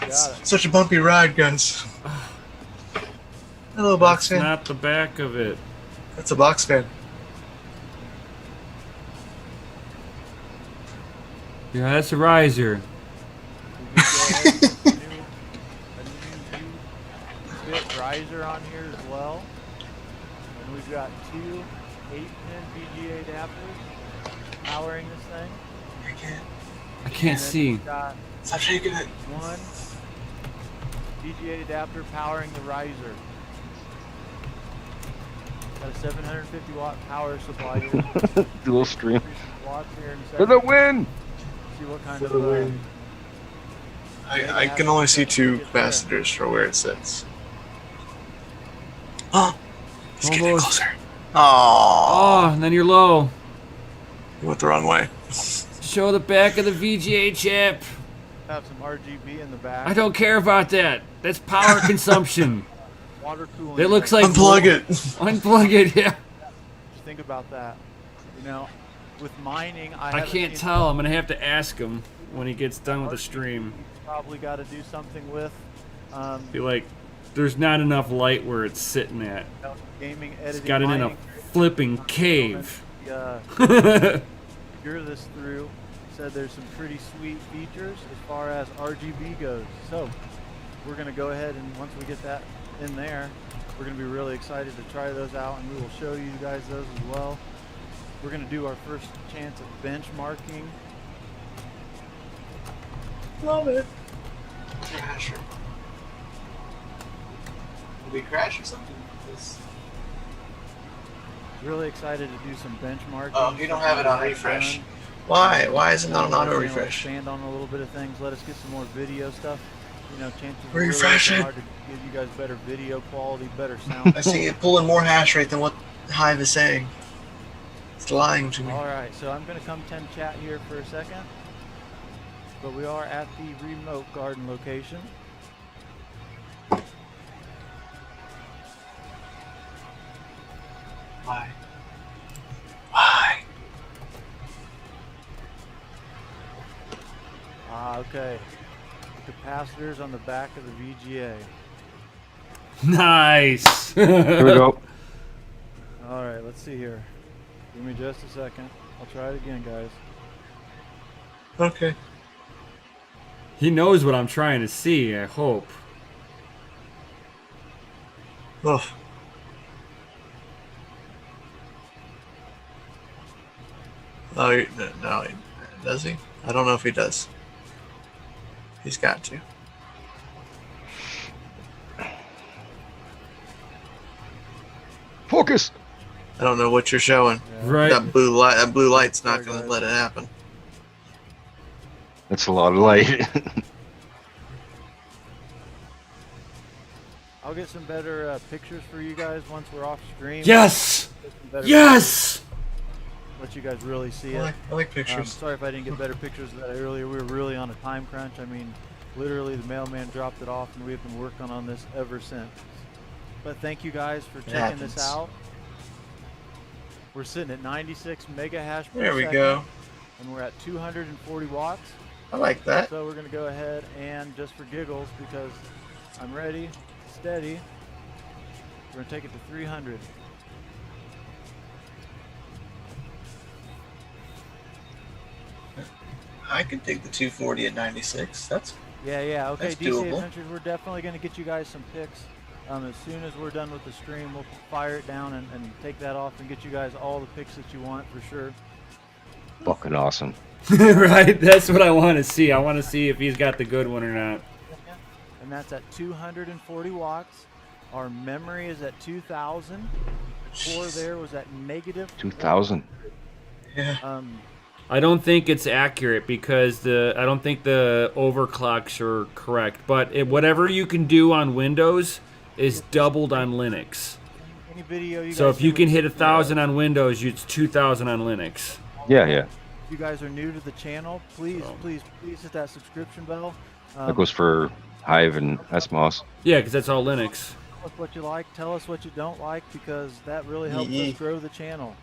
it. Such a bumpy ride, guys. Hello, box That's fan. not the back of it. That's a box fan. Yeah, that's a riser. We can go ahead and put a new bit riser on here as well. And we've got two 8-pin VGA adapters powering this thing. I can't. I can't And then see. we've got Stop shaking it. one VGA adapter powering the riser. Got a 750 watt power supply here. Dual stream. Watts here in a For second. the win! See what kind For of the win. I can only see two capacitors for where it sits. Oh, he's getting Almost. closer. Oh, Oh, and then you're low. you went the wrong way. Show the back of the VGA chip. have some RGB in the back. I don't care about that. That's power consumption. Water cooling. It looks like Unplug it. Unplug it. Yeah. Just think about that. You know, with mining, I haven't can't seen tell. I'm gonna have to ask him when he gets done with the stream. He's probably got to do something with. Be like, there's not enough light where it's sitting at. You know, gaming, editing, It's got it in a mining. flipping cave. Figure this through. Said there's some pretty sweet features as far as RGB goes. So we're gonna go ahead and once we get that in there, we're gonna be really excited to try those out, and we will show you guys those as well. We're gonna do our first chance at benchmarking. Love it. Crasher. Will we crash or something? Really excited to do some benchmarking. Oh, you don't have it on refresh. Done. Why? Why is it not on auto You know, refresh? Expand on a little bit of things. Let us get some more video stuff. You know, chances are Refresh really it. hard to give you guys better video quality, better sound. I see it pulling more hash rate than what Hive is saying. It's lying to me. All right, so I'm going to come 10 chat here for a second. But we are at the remote garden location. Why? Why? Ah, okay. The capacitors on the back of the VGA. Nice. Here we go. All right, let's see here. Give me just a second. I'll try it again, guys. Okay. He knows what I'm trying to see, I hope. Oh. Oh, no, does he? I don't know if he does. He's got to. Focus. I don't know what you're showing. Yeah. Right. That blue light's not going to let it happen. That's a lot of light. I'll get some better pictures for you guys once we're off stream. Yes! Get some better Yes! pictures, let you guys really see I it. like pictures. Sorry if I didn't get better pictures of that earlier. We were really on a time crunch. I mean, literally the mailman dropped it off, and we've been working on this ever since. But thank you guys for checking this out. We're sitting at 96 mega hash per There we second, go. and we're at 240 watts. I like that. So we're going to go ahead and, just for giggles, because I'm ready, steady, we're going to take it to 300. I could dig the 240 at 96. That's Yeah, okay, That's DCA doable. Adventures, we're definitely going to get you guys some pics. As soon as we're done with the stream, we'll fire it down and take that off and get you guys all the pics that you want for sure. Fucking awesome. Right? That's what I want to see. I want to see if he's got the good one or not. And that's at 240 watts. Our memory is at 2,000. The core there was at negative 2,000. yeah. I don't think it's accurate because I don't think the overclocks are correct. But whatever you can do on Windows is doubled on Linux. Any video you So guys if you see can with- hit 1,000 on Windows, it's 2,000 on Linux. Yeah. If you guys are new to the channel, please hit that subscription bell. That goes for Hive and SMOS. Yeah, because that's all Linux. Tell us what you like, tell us what you don't like, because that really helps us grow the channel.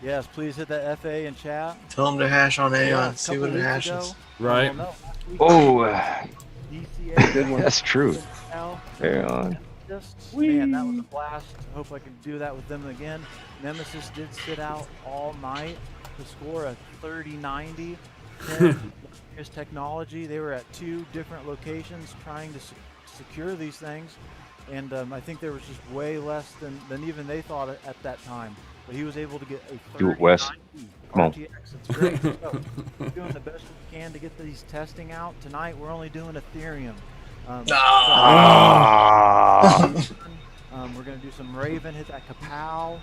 Yes, please hit that FA in chat. Tell him to hash on Yeah, Aeon. a See couple what it weeks hashes. ago- Right. well, no, last week, Oh, DCA, Good one. that's true. Al, Hang on. Man, that was a blast. I hope I can do that with them again. Nemesis did sit out all night to score a 30-90. His technology. They were at 2 different locations trying to secure these things, and I think there was just way less than even they thought at that time. But he was able to get a 30-90 Do it, Wes. Come on. RTX. It's great. So, we're doing the best we can to get these testing out. Tonight we're only doing Ethereum. We're going to do some Raven, hit that Kapow.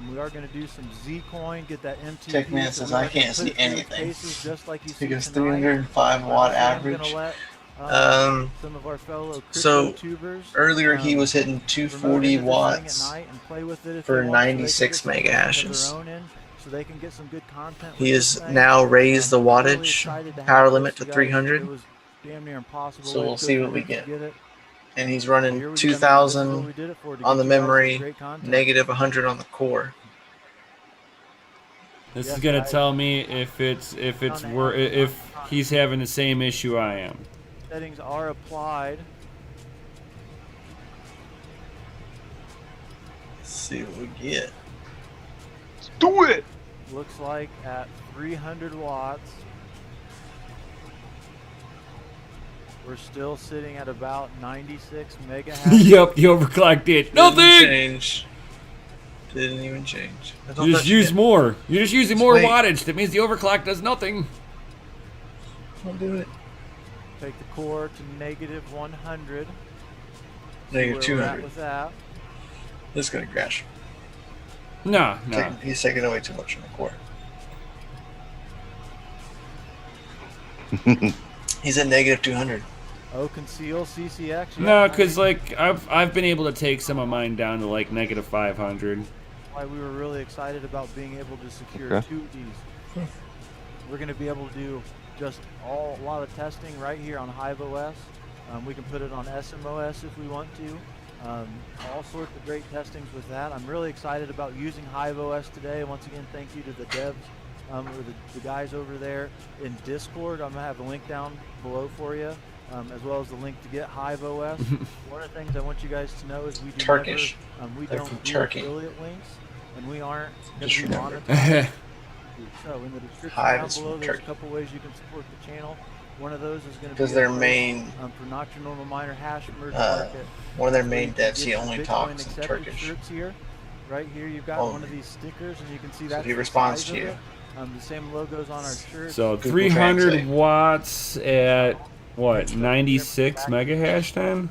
We are going to do some Zcoin, get that MTP. Techman says we're I gonna can't put see it through anything. paces just like you see Because tonight. 305 watt So I'm gonna average. let, Um, some of our fellow so, tubers, Earlier he was hitting remote 240 into this thing watts. at night and play with it if for they want, so they can 96 get some mega content of hashes. their own in, so they can get some good content He with has this thing. now raised the I'm really wattage excited to have power this, limit to you guys. 300. It was damn near impossible. So way we'll to see go what for we us get. to get it. And he's Here running we go. This is what 2,000 we did it for, to on get the you guys some memory, great content. negative 100 on the core. This Yes, is gonna guys. tell me if he's having the same issue I am. Settings are applied. Let's see what we get. Let's do it. Looks like at 300 watts, we're still sitting at about 96 mega hashes. Yep, the overclock did Didn't nothing. change. Didn't even change. I thought You just that use shit- more. You're just using Just more wait. wattage. That means the overclock does nothing. Don't do it. Take the core to negative 100. Negative See where we're at 200. with that. This is gonna crash. No. He's taking away too much from the core. He's at negative 200. Oh, conceal CCX. No, because like I've been able to take some of mine down to like negative 500. Why we were really excited about being able to secure Okay. 2 of these. We're going to be able to do just a lot of testing right here on Hive OS. We can put it on SMOS if we want to. All sorts of great testings with that. I'm really excited about using Hive OS today. Once again, thank you to the devs or the guys over there in Discord. I'm going to have a link down below for you. as well as the link to get Hive OS. One of the things I want you guys to know is we do Turkish. never, we They're don't from do Turkey. affiliate links, and we aren't going Just to be remember. monetized. So in the description Hive down is below, from there's a Turkey. couple ways you can support the channel. One of those is going to be Because their a post, main, for Noctua Normal Miner hash merge uh, market. one of their Where main you can devs, he get only the Bitcoin talks in accepted Turkish. shirts here. Right here, you've got Only. one of these stickers, and you can see So that's he the responds size to of you. it. The same logos on our shirts. So Google 300 Translate. watts at what, 96 megahash then?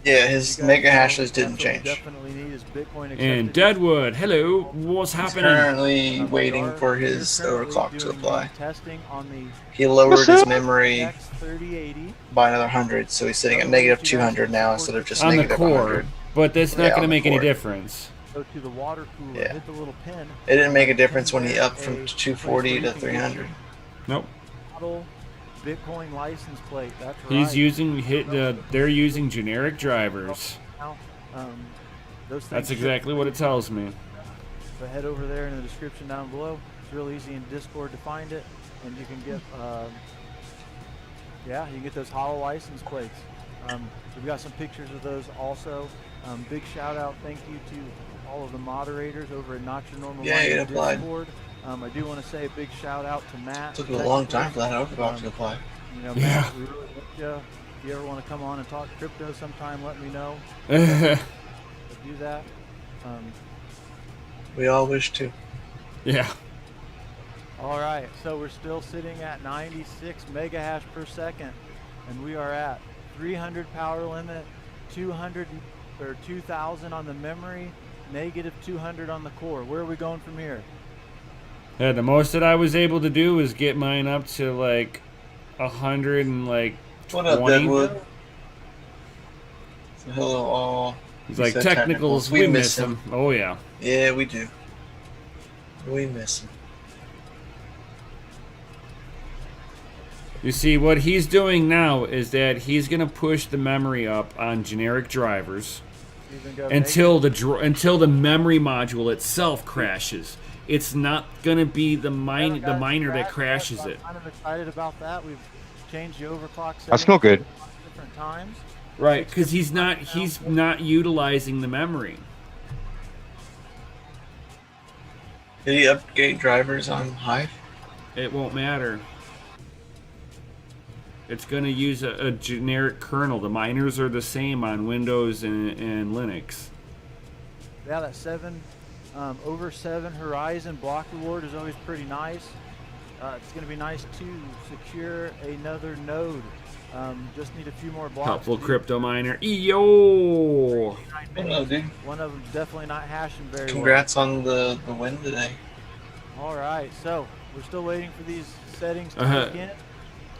Yeah, his You guys mega know hashes that's didn't what we change. definitely need is Bitcoin And accepted. Deadwood, hello, what's He's happening? currently We waiting are for his currently overclock to doing apply. the testing on the He lowered his memory X3080. by another 100, so he's sitting at negative 200 now instead of just On the negative core, 100. but that's not Yeah, going on to the make any core. difference. Go to the water cooler, Yeah. hit the little pin. It didn't make a difference Pin when he there, upped from a 240 place to where you can get 300. Nope. your model Bitcoin license plate. That's right. He's using they're using generic drivers. Now, those things That's ship exactly what it tells me. But head over there in the description down below. It's real easy in Discord to find it, and you can get, yeah, you can get those hollow license plates. We've got some pictures of those also. Big shout out, thank you to all of the moderators over at Noctua Normal Yeah, it Miner applied. Discord. I do want to say a big shout out to Matt. Took a long time for that overclock to apply. You know, Yeah. Matt, we really like you. If you ever want to come on and talk crypto sometime, let me know. Yeah. Do that. We all wish to. All right, so we're still sitting at 96 mega hash per second, and we are at 300 power limit, 200 or 2,000 on the memory, negative 200 on the core. Where are we going from here? Yeah, the most that I was able to do was get mine up to like 100 and like What up, 20. Deadwood? So hello, all. He's He like, said technicals, we miss him. Oh, yeah. Yeah, we do. We miss him. You see, what he's doing now is that he's going to push the memory up on generic drivers until the memory module itself crashes. It's not going to be the miner that crashes it. I'm kind of excited about that. We've changed the overclock settings. That's no good. Different times. Right, because he's not utilizing the memory. Did he update drivers on Hive? It won't matter. It's going to use a generic kernel. The miners are the same on Windows and Linux. Yeah, that over 7 Horizon block reward is always pretty nice. It's going to be nice to secure another node. Just need a few more blocks. Helpful crypto miner. Yo! Hello, dude. One of them's definitely not hashing very Congrats on the win today. well. All right, so we're still waiting for these settings to kick in.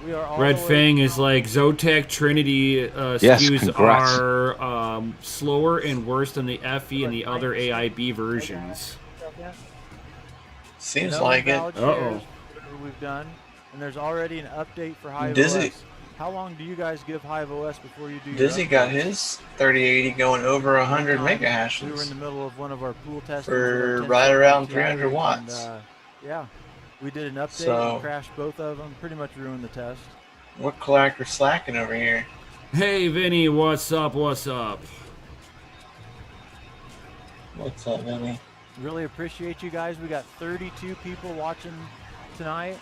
We are all Red the way Fang is down. like Zotac Trinity Yes, SKUs congrats. are slower and worse than the FE and the other AIB versions. Seems No like it. invalid Uh-oh. shares, whatever we've done, and there's already an update for Hive Dizzy. OS. How long do you guys give Hive OS before you do your Dizzy update? got his 3080 going over 100 mega We were in hashes. the middle of one of our pool tests For right around 300 watts. And, yeah, we did an update So- and crashed both of them. Pretty much ruined the test. What Clark are slacking over here? Hey Vinny, what's up? What's up? What's up, Vinny? Really appreciate you guys. We got 32 people watching tonight.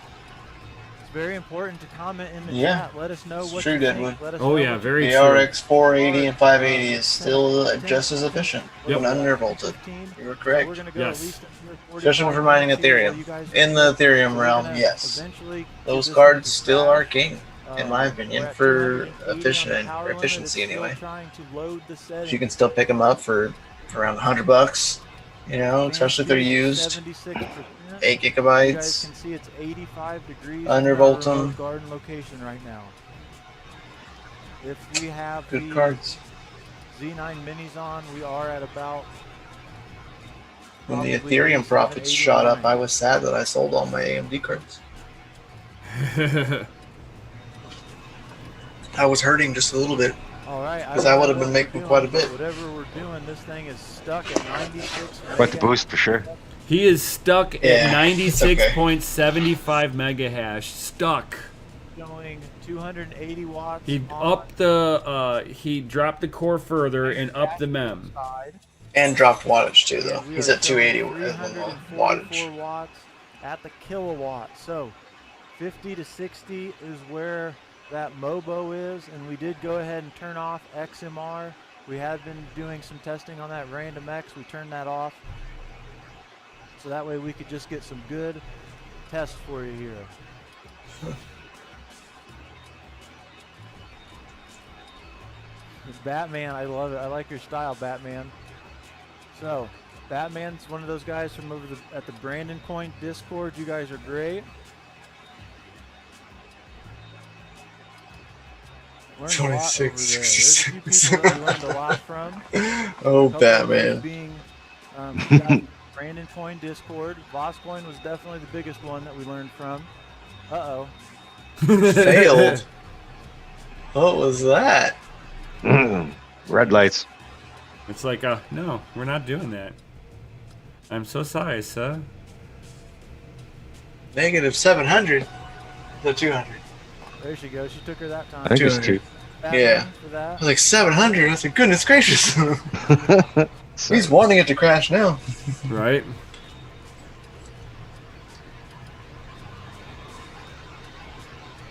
It's very important to comment in the Yeah, chat. Let us know it's what true, you Deadwood. think. Let us Oh know yeah, what you very The true. RX 480 and 580 is still just as efficient, Yep. even undervolted. 15. You were So correct. we're gonna go Yes. at least another 45 Especially for mining minutes here while Ethereum. you guys In the Ethereum we're realm, gonna yes. eventually get Those this cards into still crash. are king, in my opinion, We're at for 280 on the power limit. efficiency It's still anyway. trying to load the If settings. you can still pick them up for around $100, you know, especially if they're used. 76%. 8 You guys gigabytes. can see it's 85 degrees Undervolt in our them. remote garden location right now. If we have Good the cards. Z9 minis on, we are at about When the probably Ethereum 87, profits shot up, 89. I was sad that I sold all my AMD cards. I was hurting just a little bit. All right, 'Cause I don't would've know been what making we're quite a doing, bit. but Whatever we're doing, this thing is stuck at 96. Quite the mega. boost for sure. He is stuck Yeah, at it's okay. 96.75 megahash. Stuck. showing 280 watts. He he dropped the core further and upped the mem. And dropped wattage too, though. We He's are at 280 showing as in 344 wattage. watts at the kilowatt. So 50 to 60 is where that Mobo is, and we did go ahead and turn off XMR. We had been doing some testing on that Random X. We turned that off, so that way we could just get some good tests for you here. Batman, I love it. I like your style, Batman. So, Batman's one of those guys from over at the Brandon Coin Discord. You guys are great. Learned a lot over there. There's a few people that we learned a lot from. Oh, Batman. Being you got Brandon Coin Discord. Vosscoin was definitely the biggest one that we learned from. Uh-oh. Failed. What was that? Red lights. It's like, no, we're not doing that. I'm so sorry, sir. Negative 700. The 200. There she goes. She took her that time. I think it's 2. Yeah. For that. I was like, 700? I said, goodness gracious. He's wanting it to crash now. Right?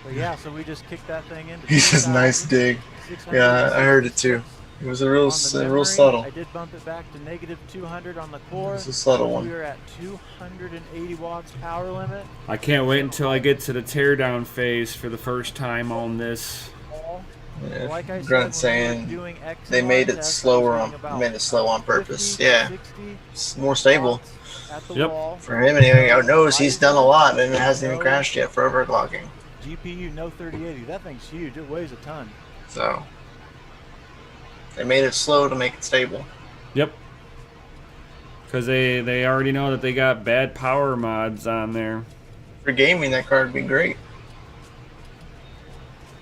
But yeah, so we just kicked that thing into. He says, nice dig. Yeah, I heard it too. It was a real subtle. I did bump it back to negative 200 on the core. It's a subtle one. We are at 280 watts power limit. I can't wait until I get to the teardown phase for the first time on this. Yeah, like I Grunt said, saying they made it slower made it slow on purpose. 50, yeah, 60 it's more stable. At the Yep. wall. For him, and he knows he's done a lot, and it hasn't even crashed yet for overclocking. GPU no 3080. That thing's huge. It weighs a ton. So they made it slow to make it stable. Yep. Because they already know that they got bad power mods on there. For gaming, that card would be great.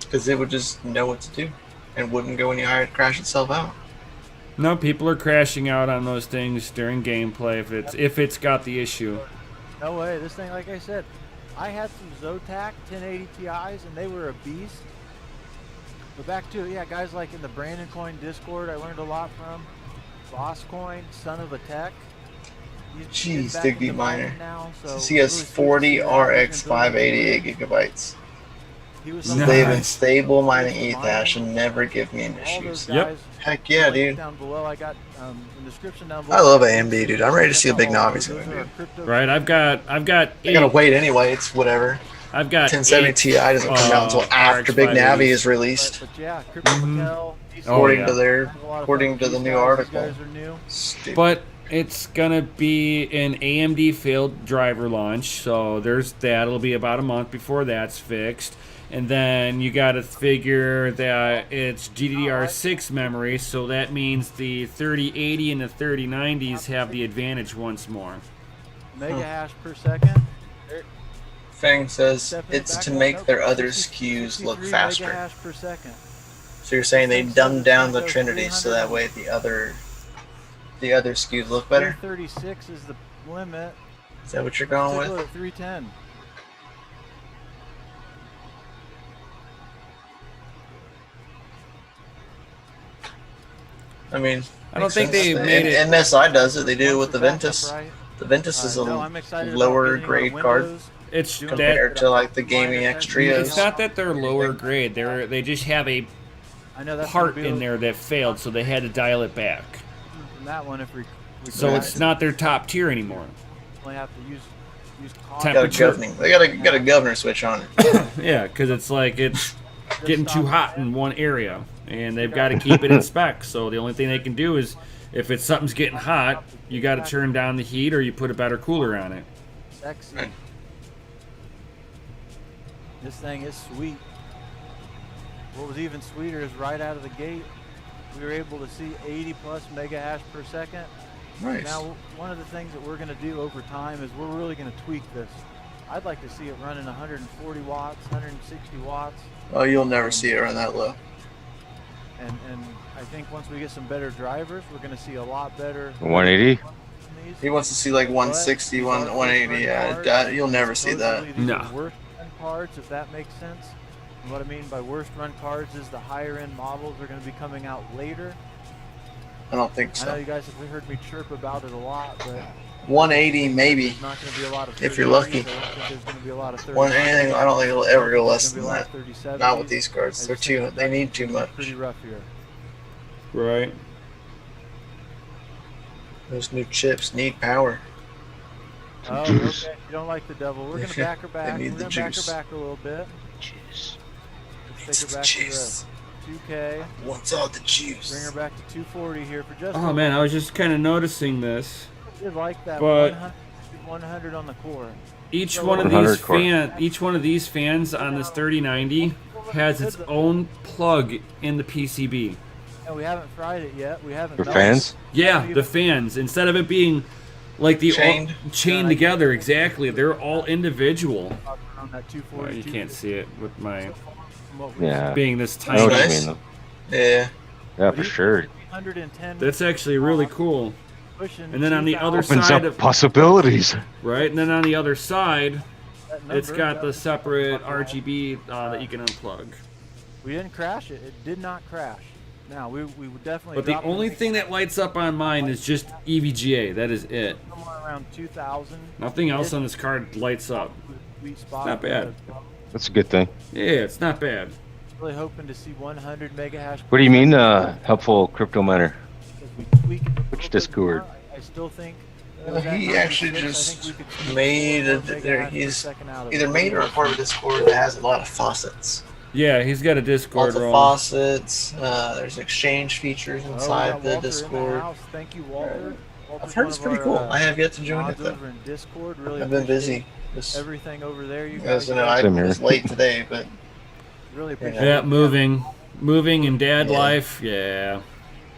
Because it would just know what to do and wouldn't go any higher to crash itself out. No, people are crashing out on those things during gameplay if it's got the issue. No way. This thing, like I said, I had some Zotac 1080 Ti's and they were a beast. But back to it, yeah, guys like in the Brandon Coin Discord, I learned a lot from. Vosscoin, son of a tech. Jeez, Dig Deep Miner. Now, so He has 40 RX 588 gigabytes. He was They've stable mining ETH hash and never give me any issues. Yep. Heck yeah, dude. Down below, I got in the description down below. I love AMD, dude. I'm ready to see a big Navi soon, dude. Right, I've got I gotta wait anyway. It's whatever. I've got 1070 Ti doesn't come out until after Big Navi is released. But yeah, Crypto Mikkel, According to the new article. Stupid. But it's gonna be an AMD failed driver launch, so there's that. It'll be about a month before that's fixed. And then you got to figure that it's GDDR6 memory, so that means the 3080 and the 3090s have the advantage once more. Mega hash per second. Fang says it's to make their other SKUs look faster. Mega hash per second. So you're saying they dumbed down the Trinity so that way the other SKUs look better? 336 is the limit. Is that what you're going with? 310. I mean, I don't think they made it. MSI does it. They do it with the Ventus. The Ventus is a lower grade card It's compared to like the Gaming X Trios. It's not that they're lower grade. They just have a part in there that failed, so they had to dial it back. That one, if we so it's not their top tier anymore. We have to use temperature. They got a governor switch on it. Yeah, because it's like it's getting too hot in one area, and they've got to keep it in spec. So the only thing they can do is, if it's something's getting hot, you got to turn down the heat or you put a better cooler on it. Sexy. This thing is sweet. What was even sweeter is right out of the gate, we were able to see 80 plus mega hash per second. Nice. Now, one of the things that we're going to do over time is we're really going to tweak this. I'd like to see it running 140 watts, 160 watts. Oh, you'll never see it run that low. And I think once we get some better drivers, we're going to see a lot better. 180? He wants to see like 160, 180. Yeah, you'll never see that. No. Worse parts, if that makes sense. And what I mean by worst run cards is the higher end models are going to be coming out later. I don't think I know so. you guys have heard me chirp about it a lot, but 180 maybe. there's not going to be a lot of If you're lucky. 30s. I don't think there's going to be a lot of 30s. I don't think it'll ever go less There's than gonna that. be a lot of 30s. Not with these cards. They're too. They need too much. Pretty rough here. Right. Those new chips need power. Oh, okay. You don't like the devil. We're going to back her back. They need We're the going to back her juice. back a little bit. Jeez. Let's take her back Juice. to the 2K. Wants all the Bring juice. her back to 240 here for just Oh man, I was just kind of noticing this. I did like that But- 100 on the core. Each one of 100 these core. each one of these fans on this 3090 has its own plug in the PCB. And we haven't fried it yet. We haven't For done fans? Yeah, the fans. Instead of it being like the Chained? chained together, exactly. They're all individual. on that Well, 240. you can't see it with my From what we've Yeah. being this I know what tiny. Nice. you mean, though. Yeah. Yeah, for sure. 110. That's actually really cool. pushing And then on the other 2,000. Opens side up of possibilities. right, and then on the other side, That it's number, got the that- separate RGB that you can unplug. We didn't crash it. It did not crash. Now we would definitely. But the drop only it thing that lights up on mine is just EVGA. That is it. somewhere around 2,000. Nothing else on this card lights up. Sweet spot. Not bad. That's a good thing. Yeah, it's not bad. Really hoping to see 100 mega hash. What do you mean, helpful crypto miner? If we tweak it a Which little bit Discord? more, I still think. Well, that he actually 96, I just think we could squeeze made one a. mega There, hash per he's second out of either it. made or a part of a Discord that has a lot of faucets. Yeah, he's got a Discord Lots of roll. faucets. There's exchange features Oh, we inside got the Walter in the Discord. house. Thank you, Walter. I've Walter's heard one it's of pretty our, cool. I have yet to join it mods though. over in Discord. Really I've been appreciate busy. Just everything over there. You as guys you know, I Same here. was late today, but really appreciate Yeah, it. moving in dad Yeah. life. Yeah.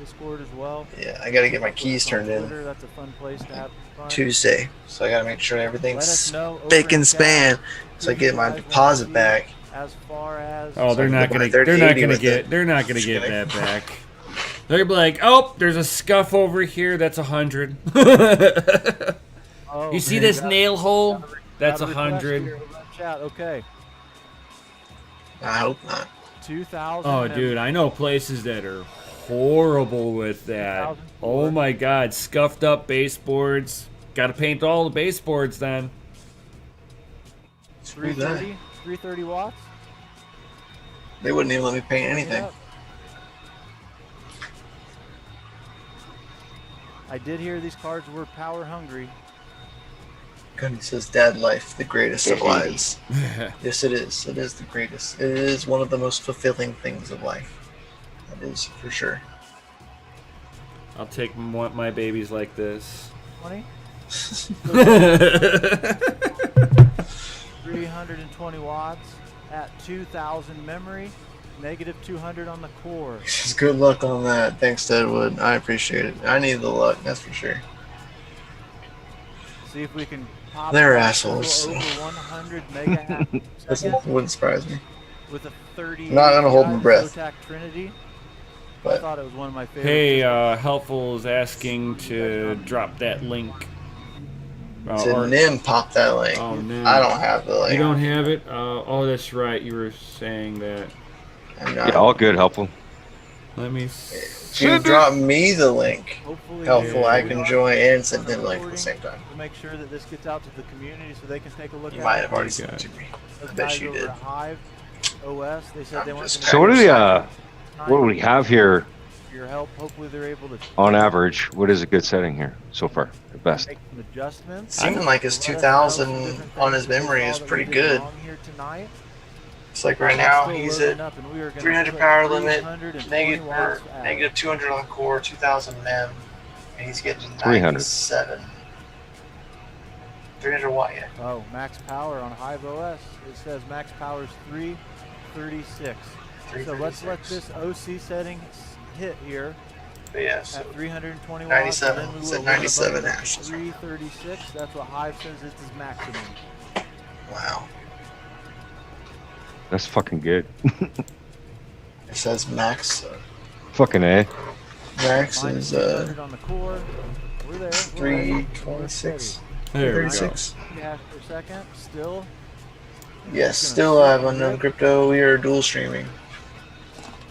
Discord as well. yeah, I got to get my keys On turned in Twitter, that's a fun place to have fun. Tuesday, so I got to make sure Let us everything's know over spick in and chat span, so I who get you my guys wanna deposit see back. As far as Oh, they're I not can gonna. buy 3080 They're not gonna with get. it. They're not gonna Just get kidding. that back. They're gonna be like, oh, there's a scuff over here. That's 100. Oh, You see man, this got- nail hole? That's got a request 100. here over in Chat. Okay, I hope not. 2,000. Oh, and- dude, I know places that are horrible with that. 2004. Oh my God, scuffed up baseboards. Got to paint all the baseboards then. 330, 330 watts. They wouldn't even let me paint anything. Yep. I did hear these cards were power hungry. Goodness says dad life, the greatest of lives. Yes, it is. It is the greatest. It is one of the most fulfilling things of life. That is for sure. I'll take my babies like this. 20, 320 watts at 2,000 memory, negative 200 on the core. Just good luck on that. Thanks, Deadwood. I appreciate it. I need the luck, that's for sure. See if we can pop They're that assholes. over 100 mega hash per That second wouldn't surprise me. with a 30. I'm not gonna hold my breath. Trinity. I But thought it was one of my favorites. Hey, Helpful is asking to drop that link. to Nim pop that link. Oh, Nim. I don't have the link. You don't have it? Oh, that's right. You were saying that. I'm Yeah, not. all good, helpful. Let me. If you drop me the link, Hopefully helpful, I we can are join and send him the link at the same time. We'll make sure that this gets out to the community so they can take a look You at might it. have already sent it to me. Those I bet guys you over did. at Hive OS, they said they I'm want just to So what do we what do we make have here your help. Hopefully they're able to on average? What is a good setting here so far? The best. make some adjustments. Seeming like his Let us know some 2000 different on things his that we memory saw is that we pretty did good. wrong here tonight. It's like right That's now still he's loading at up, and we are gonna 300 put power limit, 320 negative watts out. negative 200 on core, 2000 mem, and he's getting 300. 97. 300 watt, yeah. Oh, max power on Hive OS. It says max power is 336. So let's let 336. this OC setting hit here But yeah, so at 320 watts. 97. And then we It's at will run 97 above hashes. 336. That's what Hive says is his maximum. wow. That's fucking good. It says max. Fucking A. Max Minus is 200 on the core. We're there. We're ready. 326. There we go. 36. Hash per second. Still Yes, still live on Unknown Crypto. We are dual streaming.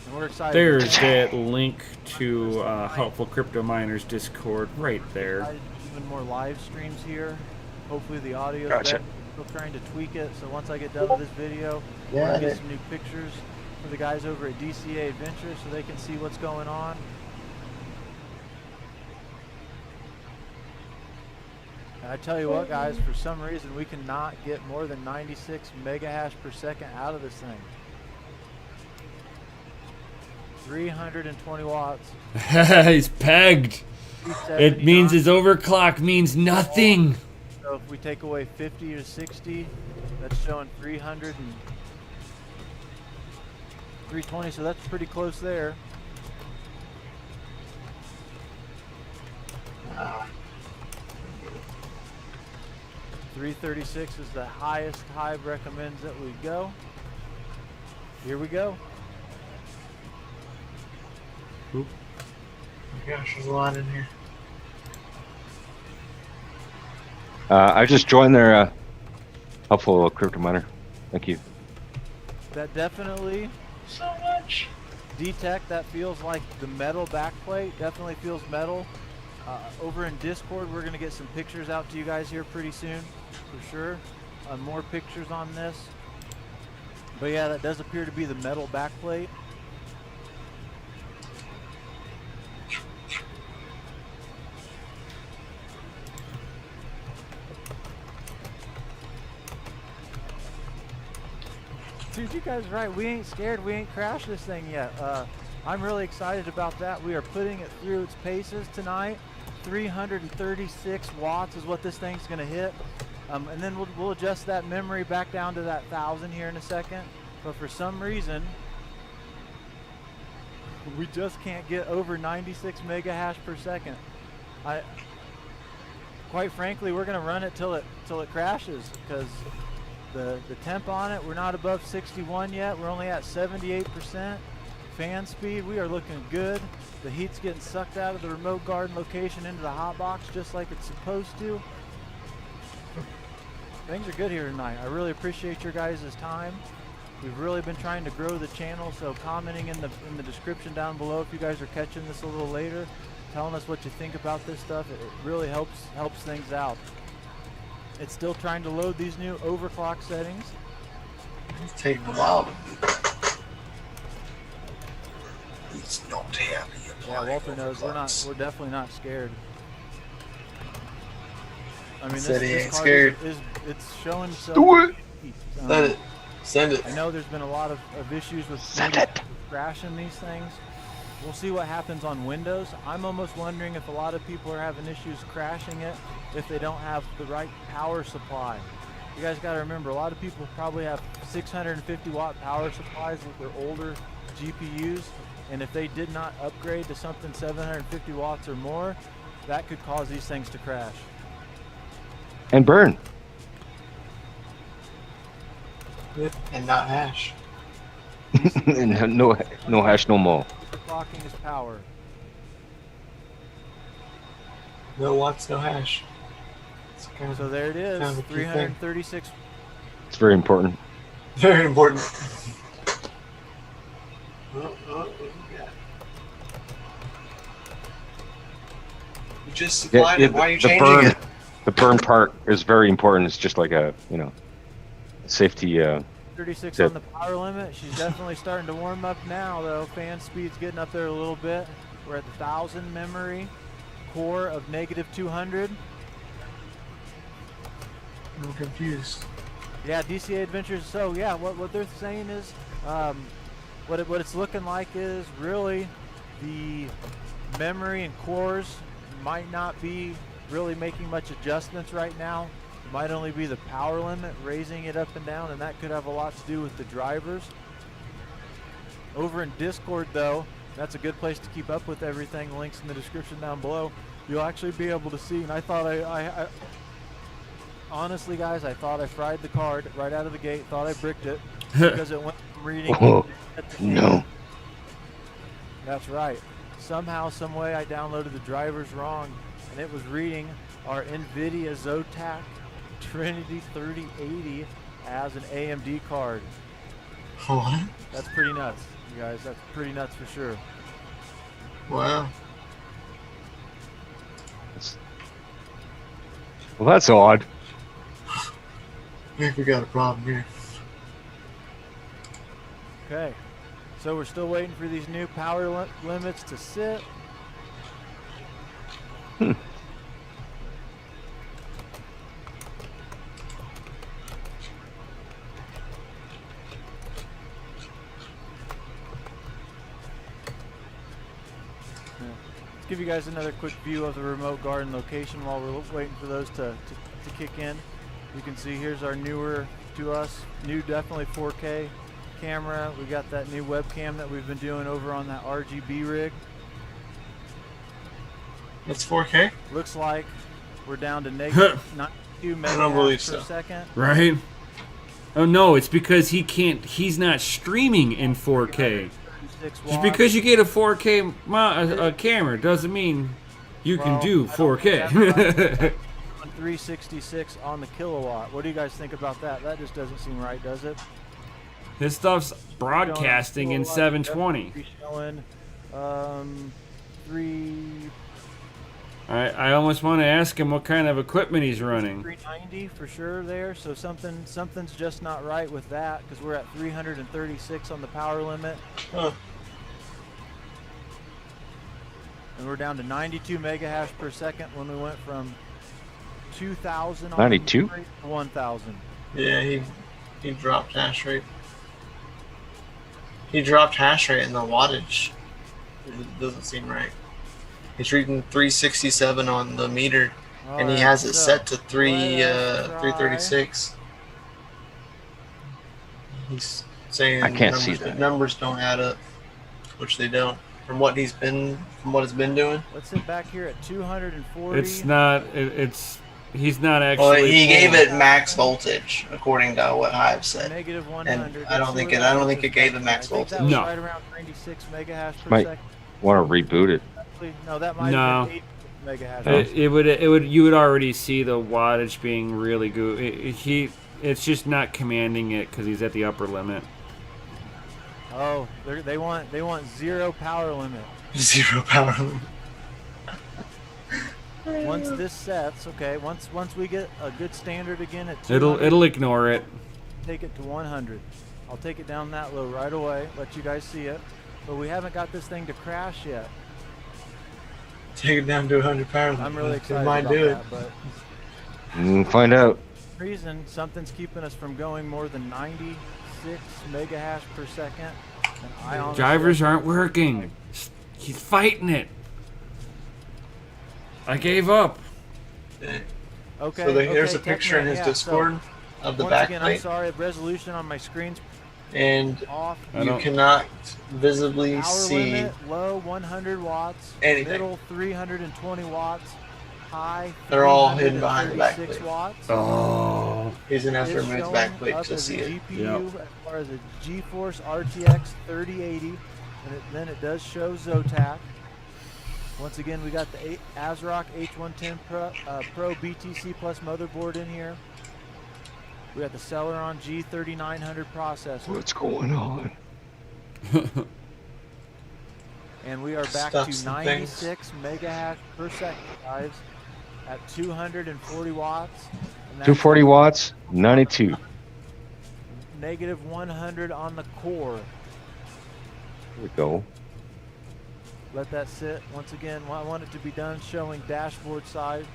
And we're excited. There's that link to Helpful Crypto Miners Discord right there. Even more live streams here. Hopefully the audio is Gotcha. better. Still trying to tweak it, so once I get done with this video, we're gonna get some new pictures for the guys over at DCA Adventures so they can see what's going on. And I tell you what, guys, for some reason we cannot get more than 96 mega hash per second out of this thing. 320 watts. He's pegged. It means his overclock means nothing. So if we take away 50 or 60, that's showing 300 and 320, so that's pretty close there. Wow. 336 is the highest Hive recommends that we go. Here we go. Oh my gosh, there's a lot in here. I just joined their helpful crypto miner. Thank you. That definitely So much. detect, that feels like the metal backplate, definitely feels metal. Over in Discord, we're going to get some pictures out to you guys here pretty soon, for sure. More pictures on this. But yeah, that does appear to be the metal backplate. Dude, you guys are right. We ain't scared. We ain't crashed this thing yet. I'm really excited about that. We are putting it through its paces tonight. 336 watts is what this thing's going to hit. And then we'll adjust that memory back down to that 1,000 here in a second. But for some reason, we just can't get over 96 mega hash per second. Quite frankly, we're going to run it till it crashes, because the temp on it, we're not above 61 yet. We're only at 78%. Fan speed, we are looking good. The heat's getting sucked out of the remote garden location into the hot box just like it's supposed to. Things are good here tonight. I really appreciate your guys' time. We've really been trying to grow the channel, so commenting in the description down below if you guys are catching this a little later, telling us what you think about this stuff, it really helps things out. It's still trying to load these new overclock settings. It's taking a while. He's not happy. Yeah, Walter knows we're definitely not scared. I mean, Said he this ain't card scared. it's showing some. Do it. Send it. Send it. I know there's been a lot of issues with crashing these things. We'll see what happens on Windows. I'm almost wondering if a lot of people are having issues crashing it if they don't have the right power supply. You guys got to remember, a lot of people probably have 650 watt power supplies with their older GPUs, and if they did not upgrade to something 750 watts or more, that could cause these things to crash. And burn. And not hash. And no hash, no more. Overclocking is power. No watts, no hash. So there it is, kind of a key thing. 336. It's very important. Very important. Yeah. You just supplied it. Why are you changing it? The burn part is very important. It's just like a, safety. 36 tip. on the power limit. She's definitely starting to warm up now, though. Fan speed's getting up there a little bit. We're at the 1,000 memory, core of -200. I'm confused. Yeah, DCA Adventures. So yeah, what they're saying is, what it's looking like is really the memory and cores might not be really making much adjustments right now. It might only be the power limit raising it up and down, and that could have a lot to do with the drivers. Over in Discord, though, that's a good place to keep up with everything. Links in the description down below. You'll actually be able to see, and I thought I honestly, guys, I thought I fried the card right out of the gate. Thought I bricked it because it went from reading. Oh, no. That's right. Somehow, some way, I downloaded the drivers wrong, and it was reading our NVIDIA Zotac Trinity 3080 as an AMD card. What? That's pretty nuts, you guys. That's pretty nuts for sure. Wow. Well, that's odd. I think we got a problem here. Okay, so we're still waiting for these new power limits to sit. Give you guys another quick view of the remote garden location while we're waiting for those to kick in. You can see here's our new definitely 4K camera. We got that new webcam that we've been doing over on that RGB rig. It's 4K? Looks like we're down to negative 92 megahertz per second. Right? Oh no, it's because he's not streaming in 4K. Just because you get a 4K a camera doesn't mean you can do 4K. 366 on the kilowatt. What do you guys think about that? That just doesn't seem right, does it? This stuff's broadcasting in 720. Showing, I almost want to ask him what kind of equipment he's running. 390 for sure there. So something's just not right with that because we're at 336 on the power limit. Huh. And we're down to 92 megahash per second when we went from 2,000 on 92 to 1,000. Yeah, he dropped hash rate. He dropped hash rate in the wattage. It doesn't seem right. He's reading 367 on the meter, and he has it set to 336. He's saying I can't see that. Numbers don't add up, which they don't. From what it's been doing. Let's sit back here at 240. It's not. He's not actually. Well, he gave it max voltage according to what Hive said. Negative 100. And I don't think it gave the max voltage. That was No. right around 96 megahash per Might second. want to reboot it. No, that might have been 8 megahash. It would. You would already see the wattage being really good. It's just not commanding it because he's at the upper limit. Oh, they want 0 power limit. 0 power limit. Once this sets, okay. Once we get a good standard again at 200, It'll ignore it. take it to 100. I'll take it down that low right away. Let you guys see it. But we haven't got this thing to crash yet. Take it down to 100 power limit. I'm really excited It might about do it. that, but Find out. for some reason something's keeping us from going more than 96 megahash per second. And I honestly- Drivers aren't working. He's fighting it. I gave up. Okay. So here's a okay, picture in his yeah, Discord of the once again, I'm backplate, sorry, resolution on my screen's and off. you cannot visibly Power see limit, low 100 watts, anything. middle 320 watts, high They're all hidden behind the 336 backplate. watts. Oh. He's gonna have to It's remove his showing backplate up to as see a it. GPU as far as a GeForce RTX 3080, and then it does show Zotac. Once again, we got the ASRock H110 Pro BTC Plus motherboard in here. We got the Celeron G3900 processor, What's going on? and we are back Stuff to some 96 megahash per second, guys, at 240 watts. And that's 240 watts, 92. negative 100 on the core. There we go. Let that sit. Once again, I want it to be done showing dashboard side.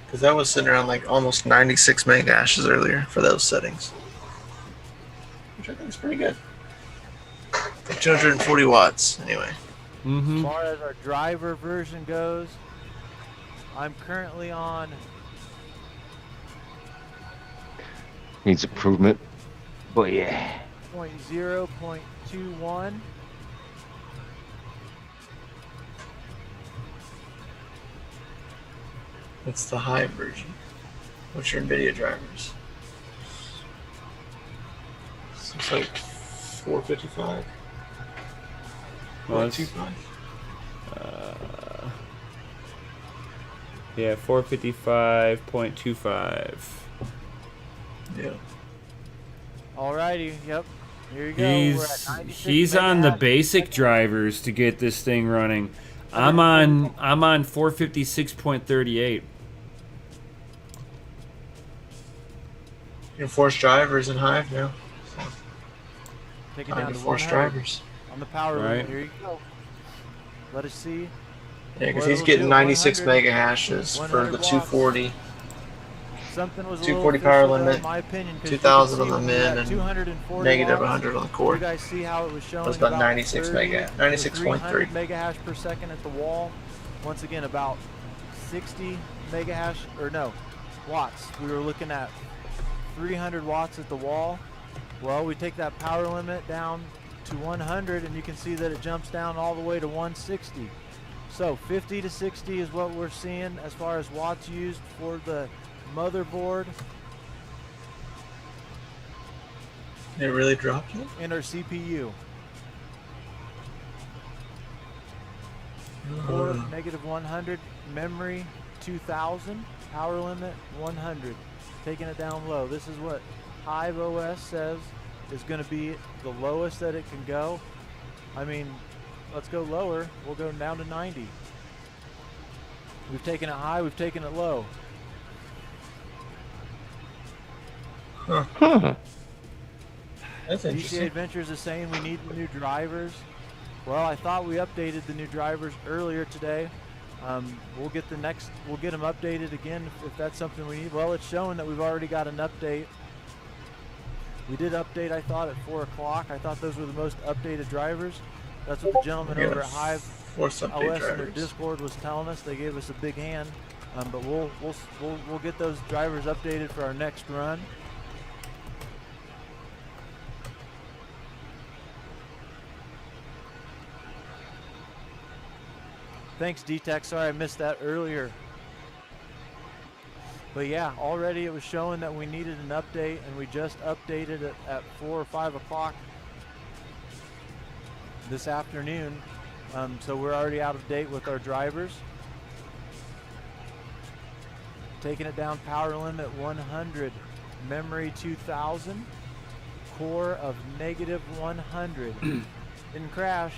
Because that was sitting around like almost 96 megahashes earlier for those settings, which I think is pretty good. 240 watts, anyway. As Mm-hmm. far as our driver version goes, I'm currently on Needs improvement. But yeah. 0.0.21. That's the high version. What's your NVIDIA drivers? It's like 455. Well, it's, 425. yeah, 455.25. Yeah. Alrighty, yep. Here you go. We're at 96 He's on the megahertz. basic drivers to get this thing running. I'm on 456.38. You can force drivers in Hive now. So, Take it time down to to force 100 drivers. on the power Right. limit. Here you go. Let us see. Yeah, because What he's it'll getting do, 96 100, mega hashes for 100 the watts. 240. Something was a 240 little power fishy, though, limit, in my opinion, 'cause you 2,000 could on see the when we were min, at and 240 negative watts. 100 on the You core. guys see how it was showing That's about 96 30 mega, to 96.3. 300 mega hash per second at the wall. Once again, about 60 mega hash, or no, watts. We were looking at 300 watts at the wall. Well, we take that power limit down to 100, and you can see that it jumps down all the way to 160. So 50 to 60 is what we're seeing as far as watts used for the motherboard It really dropped it? and our CPU. Core negative 100, memory 2000, power limit 100. Taking it down low. This is what Hive OS says is going to be the lowest that it can go. I mean, let's go lower. We'll go down to 90. We've taken it high, we've taken it low. Huh. That's DCA interesting. Adventures is saying we need new drivers. Well, I thought we updated the new drivers earlier today. We'll get them updated again if that's something we need. Well, it's showing that we've already got an update. We did update, I thought, at 4 o'clock. I thought those were the most updated drivers. That's what the gentleman Yeah, over at Hive force update OS in their drivers. Discord was telling us. They gave us a big hand, but we'll get those drivers updated for our next run. Thanks, D-Tech. Sorry I missed that earlier. But yeah, already it was showing that we needed an update, and we just updated it at 4 or 5 o'clock this afternoon. So we're already out of date with our drivers. Taking it down, power limit 100, memory 2000, core of negative 100. Didn't crash.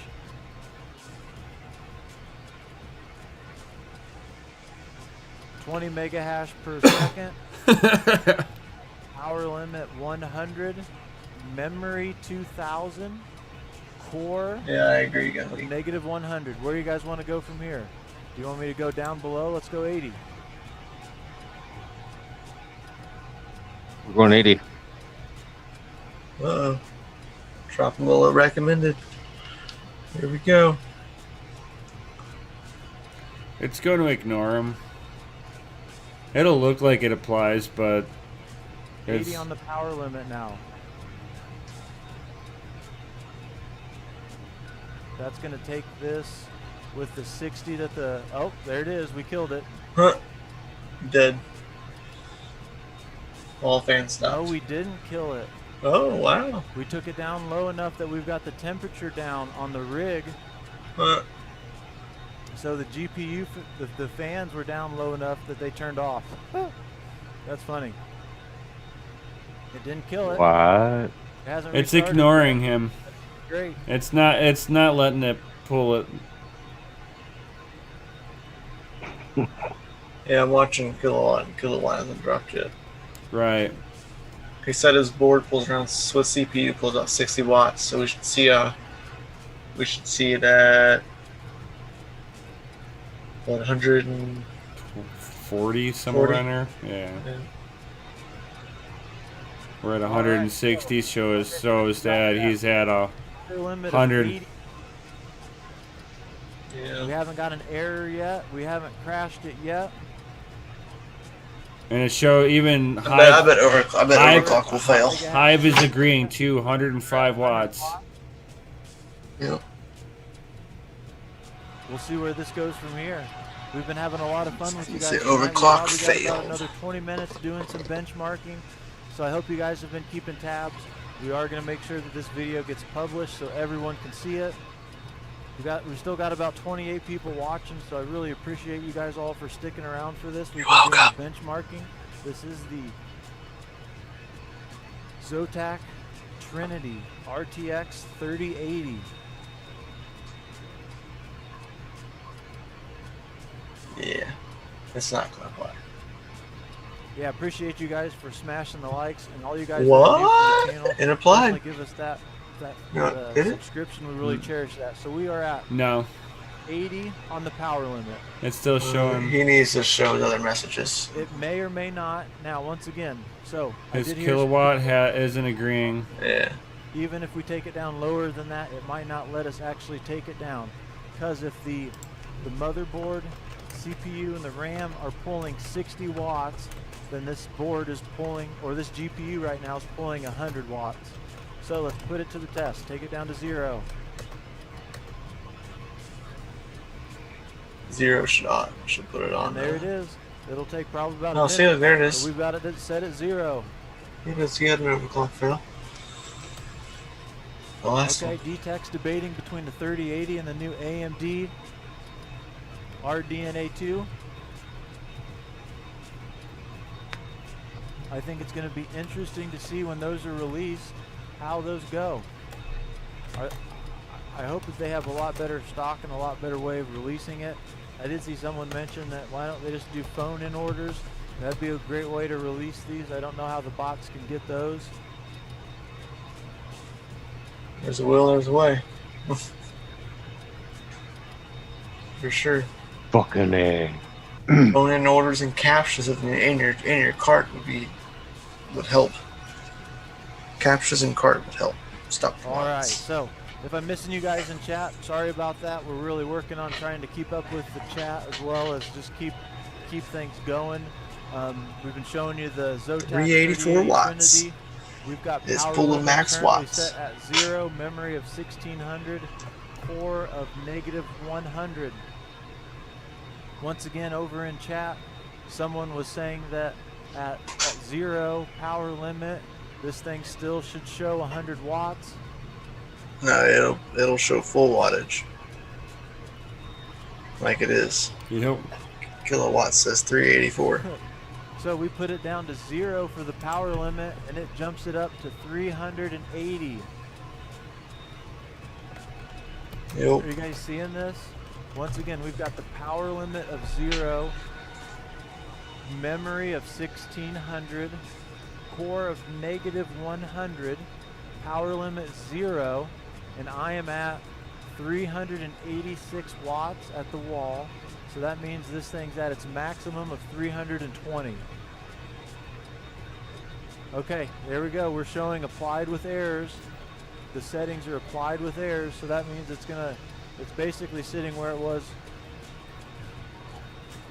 $20 mega hash per second. Power limit 100, memory 2000, core Yeah, I agree, of Gunny. negative 100. Where do you guys want to go from here? Do you want me to go down below? Let's go 80. We're going 80. Uh-oh. Dropping below recommended. Here we go. It's going to ignore him. It'll look like it applies, but 80 on the power limit now. That's going to take this with the 60 that the... Oh, there it is. We killed it. Huh. Dead. All fans No, stopped. we didn't kill it. Oh, wow. We took it down low enough that we've got the temperature down on the rig. Huh. So the GPU, the fans were down low enough that they turned off. That's funny. It didn't kill it. What? It hasn't it's restarted ignoring yet. him. Great. It's not letting it pull it. Yeah, I'm watching Kilowatt, and Kilowatt hasn't dropped yet. Right. He said his board pulls around, Swiss CPU pulls out 60 watts, so we should see it at what, 100 and 40 somewhere 40? around there. Yeah. yeah. We're at 160. Shows that he's had a Limit of 100. 80. We Yeah. haven't got an error yet. We haven't crashed it yet. And it show even I Hive, bet overclock will fail. Hive is agreeing too. 105 watts. Yeah. We'll see where this goes from here. We've been having a lot of fun with you guys. The tonight. We overclock probably got failed. about another 20 minutes doing some benchmarking. So I hope you guys have been keeping tabs. We are going to make sure that this video gets published so everyone can see it. We still got about 28 people watching, so I really appreciate you guys all for sticking around for this. We've been doing the benchmarking. This is the Zotac Trinity RTX 3080. Yeah, it's not gonna fly. Yeah, appreciate you guys for smashing the likes and all you guys. What? That are new to the channel. It applied. Definitely give us that No, did it? subscription. We really cherish that. So we are at No, 80 on the power limit. it's still showing. He needs to show the other messages. It may or may not. Now, once again, so I His did hear some kilowatt people- isn't agreeing. Yeah. even if we take it down lower than that, it might not let us actually take it down, because if the motherboard, CPU, and the RAM are pulling 60 watts, then this board is pulling, or this GPU right now is pulling 100 watts. So let's put it to the test. Take it down to 0. 0 shot. Should put it on. And there it is. It'll take probably about a No, minute. see, there it is. So we've got it set at 0. You can see it in overclock fail. The last Okay, one. D-Tech's debating between the 3080 and the new AMD RDNA 2. I think it's going to be interesting to see when those are released, how those go. I hope that they have a lot better stock and a lot better way of releasing it. I did see someone mention that why don't they just do phone-in orders? That'd be a great way to release these. I don't know how the bots can get those. There's a will, there's a way. For sure. Fucking A. Phone-in orders and captures in your cart would help. Captures in cart would help. Stop the All right, bots. so if I'm missing you guys in chat, sorry about that. We're really working on trying to keep up with the chat as well as just keep things going. We've been showing you the Zotac 384 watts. Trinity. We've got It's power full of limit max currently watts. set at 0, memory of 1600, core of -100. Once again, over in chat, someone was saying that at 0 power limit, this thing still should show 100 watts. No, it'll show full wattage. Like it is. Yep. Kilowatt says 384. So we put it down to 0 for the power limit, and it jumps it up to 380. Yep. Are you guys seeing this? Once again, we've got the power limit of 0, memory of 1600, core of -100, power limit 0, and I am at 386 watts at the wall. So that means this thing's at its maximum of 320. Okay, there we go. We're showing applied with errors. The settings are applied with errors, so that means it's basically sitting where it was.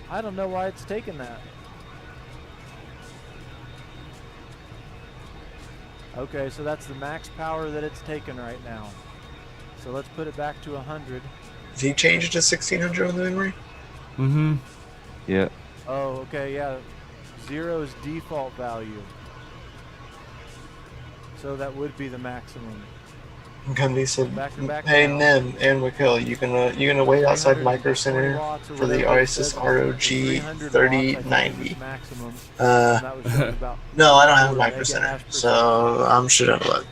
I don't know why it's taken that. Okay, so that's the max power that it's taken right now. So let's put it back to 100. Did he change it to 1600 on the memory? Mm-hmm. Yeah. Oh, okay, yeah. 0 is default value. So that would be the maximum. Gandhi said, Back to back "Hey now. Nim and Mikhail, you gonna wait outside Micro Center for the ISIS ROG 3090?" Maximum. Uh, That was showing about No, I don't have a 4 Micro Center, megahash per so I'm shit out of luck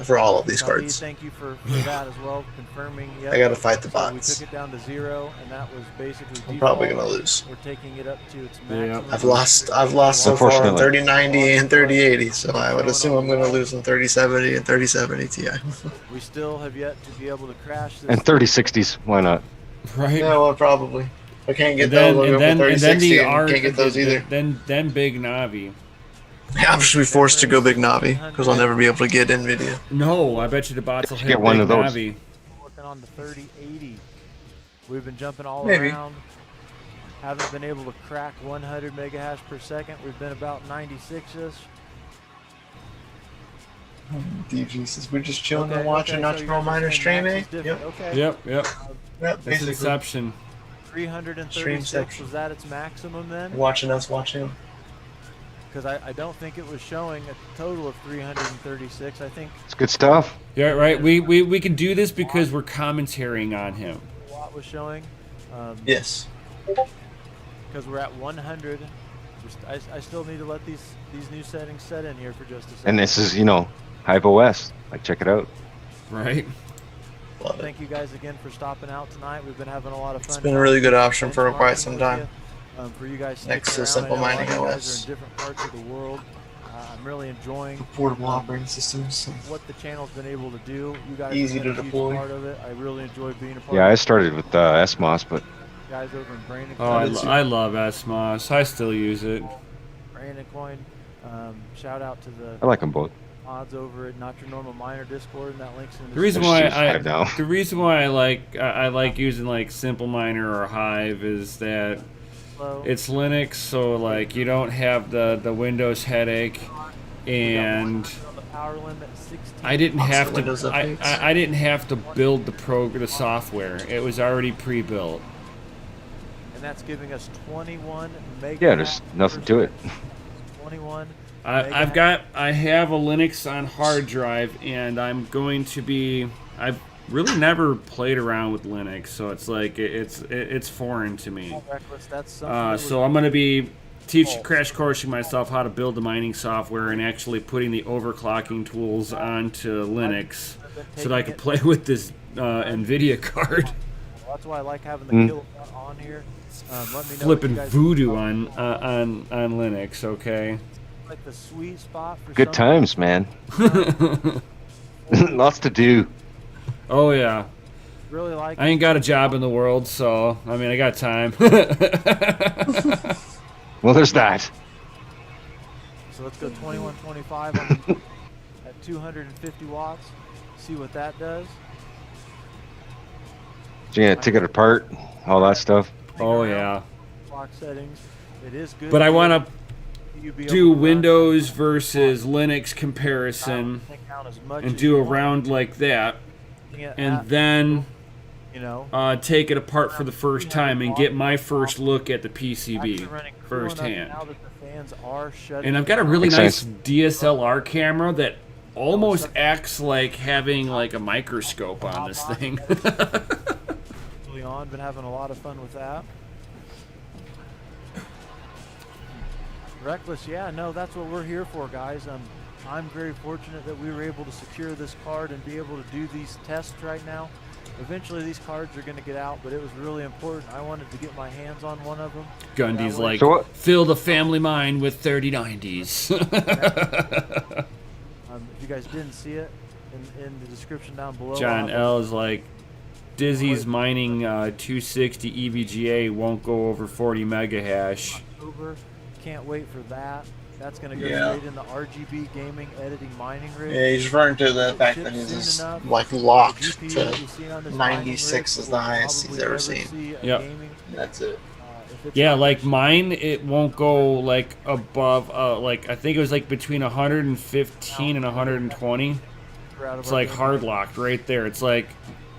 for all of these Naveed, cards. thank you for that as well, confirming. Yep. I gotta fight the So we bots. took it down to 0, and that was basically I'm default. probably gonna lose. We're taking it up to its Yeah. maximum. I've lost so far on Unfortunately. 3090 and 3080, so I would assume I'm gonna lose on 3070 and 3070 Ti. We still have yet to be able to crash this. And 3060s, why not? Right. Yeah, well, probably. I can't get And then, those. I'll and go then, for and then 3060 the and art. can't get those either. Then Big Navi. Yeah, I'm just be forced to go Big Navi because I'll never be able to get Nvidia. No, I bet you the bots will Get hit one Big of those. Navi. Working on the 3080. We've been jumping all Maybe. around. Haven't been able to crack 100 megahash per second. We've been about 96ish. DG says we're just chilling Okay, and watching okay, so Natural you're Miner saying stream, max eh? is different. Yep. Okay. Yep. Yep, That's basically. Inception. 336 section. was that its maximum then? Watching us watch him. Because I don't think it was showing a total of 336. I think It's good stuff. Yeah, right. We can do this because we're commentating on him. a lot was showing. Yes. Because we're at 100. I still need to let these new settings set in here for just a second. And this is, you know, Hive OS. Like, check it out. Right. Love it. Thank you guys again for stopping out tonight. We've been having a lot of fun. It's been a really good option for quite some benchmarking time. with you, for you guys Next sticking to around. Simple I know a lot Mining of you guys OS. are in different parts of the world. I'm really enjoying Portable operating systems. what the channel's been able to do. You guys Easy have been to a huge deploy. part of it. I really enjoy being a part Yeah, of I it. started with SMOS, but Guys over in Brandon Oh, Coin. I love SMOS. I still use it. Brandon Coin. Shout out to the I like them both. mods over at Not Your Normal Miner Discord, and that links in the The reason There's why five now. the reason why I like using like Simple Miner or Hive is that Hello. it's Linux, so like you don't have the Windows headache, and The power limit 16. I didn't have Windows to updates. I didn't have to build the software. It was already pre-built. And that's giving us 21 megahertz. Yeah, there's nothing to it. 21. I have a Linux on hard drive, and I'm going to be. I've really never played around with Linux, so it's like it's foreign to me. Reckless, that's something that So I'm going to be crash coursing myself how to build the mining software and actually putting the overclocking tools onto Linux so that I can play with this NVIDIA card. That's why I like having the kilowatt on here. Let me know what Flipping you guys voodoo think on Linux, okay? like the sweet spot for Good some times, man. Lots to do. Oh yeah. really like I ain't got a job in the world, so I mean I got time. Well, there's that. So let's go 2125 on at 250 watts. See what that does. So you're gonna take it apart, all that stuff. Oh yeah. Clock settings. It is good. But I want to to do Windows versus Linux comparison and do a round like that, and then you know, take it apart for the first time and get my first look at the PCB firsthand. Now that the fans are shutting And I've got a really Makes nice sense. DSLR camera that almost acts like having like a microscope on this thing. early on. Been having a lot of fun with that. Reckless, yeah, no, that's what we're here for, guys. I'm very fortunate that we were able to secure this card and be able to do these tests right now. Eventually, these cards are going to get out, but it was really important. I wanted to get my hands on one of them. Gundy's like, So what- fill the family mind with 3090s. If you guys didn't see it, in the description down below. John L is like, Dizzy's mining 260 EVGA won't go over 40 mega hash. October. Can't wait for that. That's going to go Yeah. straight in the RGB gaming editing mining rig. Yeah, he's referring to the fact that he's just like locked to 96 is the highest he's ever seen. Yep. That's it. Yeah, like mine, it won't go like above, like I think it was like between 115 and 120. It's like hard locked right there. It's like,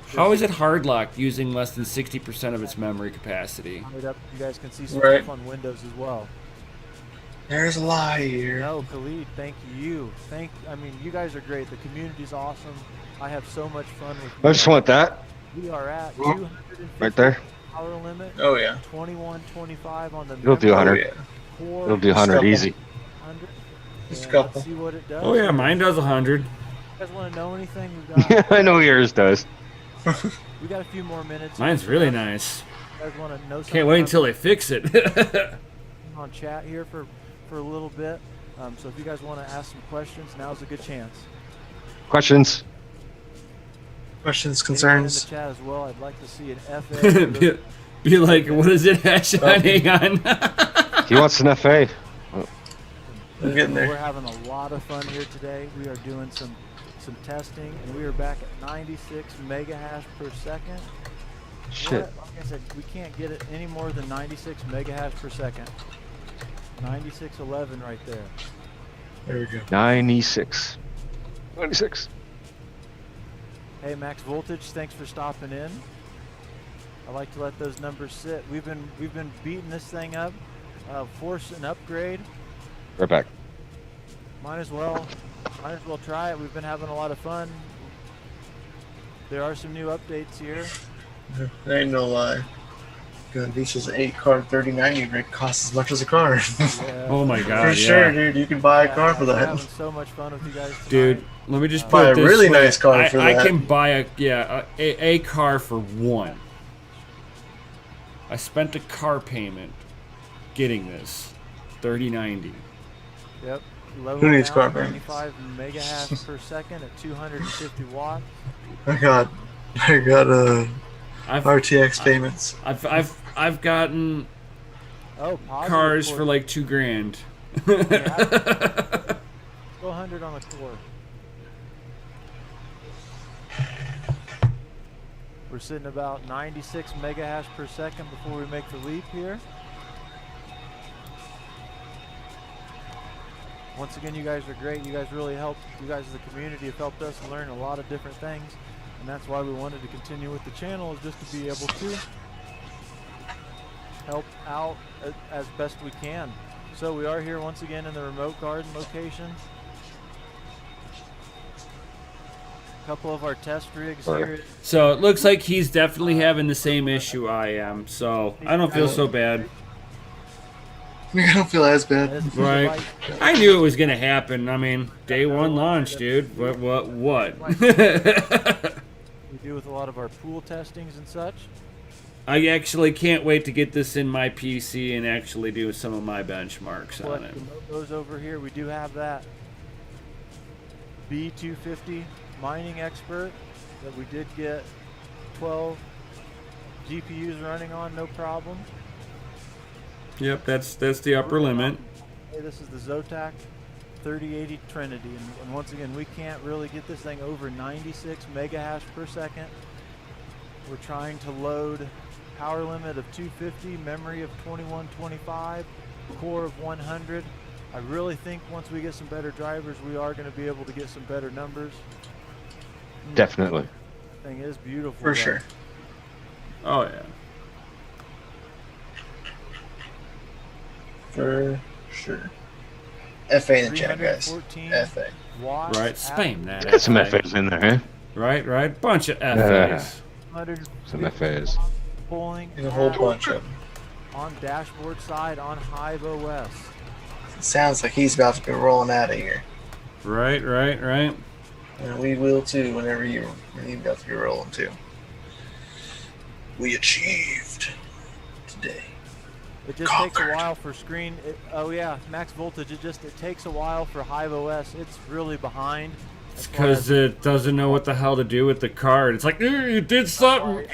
how is it hard locked using less than 60% of its memory capacity? You guys can see some Right. stuff on Windows as well. There's a lie here. No, Khalid, thank you. I mean, you guys are great. The community's awesome. I have so much fun with you. I just want that We are at 250 right there. power limit. Oh yeah. 2125 on the It'll do Oh 100. yeah. It'll do 100 easy. 100. Just a And couple. let's see what it does. Oh yeah, mine does 100. You guys want to know anything? We've got, I know yours does. we got a few more minutes. Mine's really nice. You guys want to know something? Can't wait until they fix it. On chat here for a little bit. So if you guys want to ask some questions, now's a good chance. Questions? Questions, Anyone in concerns. the chat as well. I'd like to see an FA. be like, what is it? Hang on. He wants an FA. I'm getting We're there. having a lot of fun here today. We are doing some testing, and we are back at 96 mega hash per second. Shit. Like I said, we can't get it any more than 96 mega hash per second. 9611 right there. There we go. 96. 96. Hey, Max Voltage, thanks for stopping in. I like to let those numbers sit. We've been beating this thing up. Force an upgrade. Right back. Might as well try it. We've been having a lot of fun. There are some new updates here. There ain't no lie. God, Lisa's 8 car 3090 rig costs as much as a car. Yeah, Oh my god, For yeah. sure, dude. You can buy a car for We're that. having so much fun with you guys tonight. Dude, let me just Buy put a it this really way. nice car for I that. can buy a car for one. I spent a car payment getting this 3090. Yep. Who needs car Level payments? 95 megahash per second at 250 watts. I got I've RTX payments. I've gotten Oh, positive cars core. for like $2,000. Yeah. Go 100 on the core. We're sitting about 96 megahash per second before we make the leap here. Once again, you guys are great. You guys really helped. You guys as a community have helped us learn a lot of different things. And that's why we wanted to continue with the channel, is just to be able to help out as best we can. So we are here once again in the remote garden location. A couple of our test rigs here. So it looks like he's definitely having the same issue I am. So I don't feel so bad. I don't feel as bad. This is the Right. light. I knew it was gonna happen. I mean, day one launch, dude. What? We do with a lot of our pool testings and such. I actually can't wait to get this in my PC and actually do some of my benchmarks on it. The logos over here, we do have that B250 mining expert that we did get 12 GPUs running on, no problem. Yep, that's the upper limit. Hey, this is the Zotac 3080 Trinity, and once again, we can't really get this thing over 96 megahash per second. We're trying to load power limit of 250, memory of 2125, core of 100. I really think once we get some better drivers, we are going to be able to get some better numbers. Definitely. Thing is beautiful. For though. sure. Oh yeah. For sure. FA in the chat, guys. 314 FA. watts. Right, spam that. Got some FA. FAs in there, huh? Right. Bunch of FAs. 100 Some FAs. pulling There's a whole bunch of them. on dashboard side on Hive OS. It sounds like he's about to be rolling out of here. Right. And we will too whenever you're about to be rolling too. We achieved today. It just takes a Conquered. while for screen. Oh yeah, max voltage. It takes a while for Hive OS. It's really behind. It's because it doesn't know what the hell to do with the card. It's like, you did something.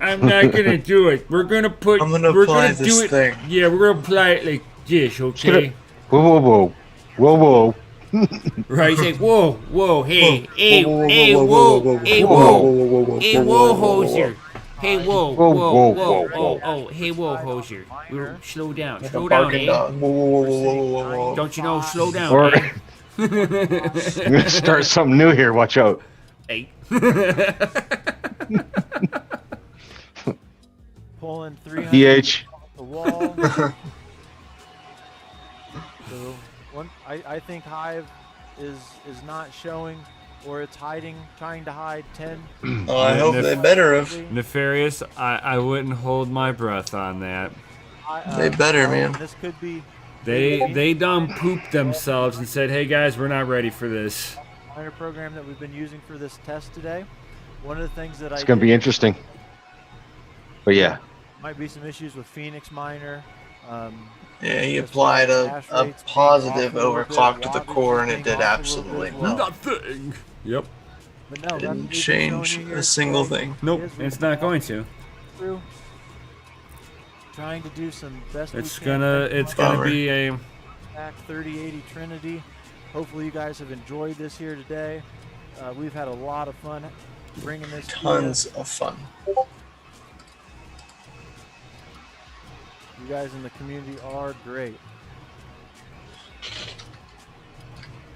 I'm not gonna do it. We're gonna put. I'm gonna we're apply gonna this do it. thing. Yeah, we're gonna apply it like this, okay? Whoa. Right? Say, whoa, hey, hey, Whoa, hey, whoa, whoa, whoa, hey, whoa, whoa, whoa, whoa, whoa, hey, whoa, whoa, whoa, hoser. Hey, whoa, Whoa, whoa, whoa, whoa, whoa. hey, whoa, hoser. Slow down, Like a slow down, barking eh? dog. Whoa, whoa, whoa, whoa, whoa, whoa. Don't you know, slow down, Or eh? I'm gonna start something new here. Watch out. Hey. Pulling 300 DH. off the wall. So I think Hive is not showing, or it's hiding, trying to hide 10. Oh, I hope they better have. Nefarious, I wouldn't hold my breath on that. They better, man. This could be They done pooped themselves and said, hey guys, we're not ready for this. miner program that we've been using for this test today. One of the things that It's gonna be interesting. But yeah, might be some issues with Phoenix Miner. Yeah, he applied a positive overclock to the core and it did absolutely nothing. Nothing. Yep. But no, Didn't change a single thing. Nope, it's not going to. Through trying to do some best. It's we can. gonna be a. Back 3080 Trinity. Hopefully you guys have enjoyed this here today. We've had a lot of fun bringing this. Tons of fun. You guys in the community are great.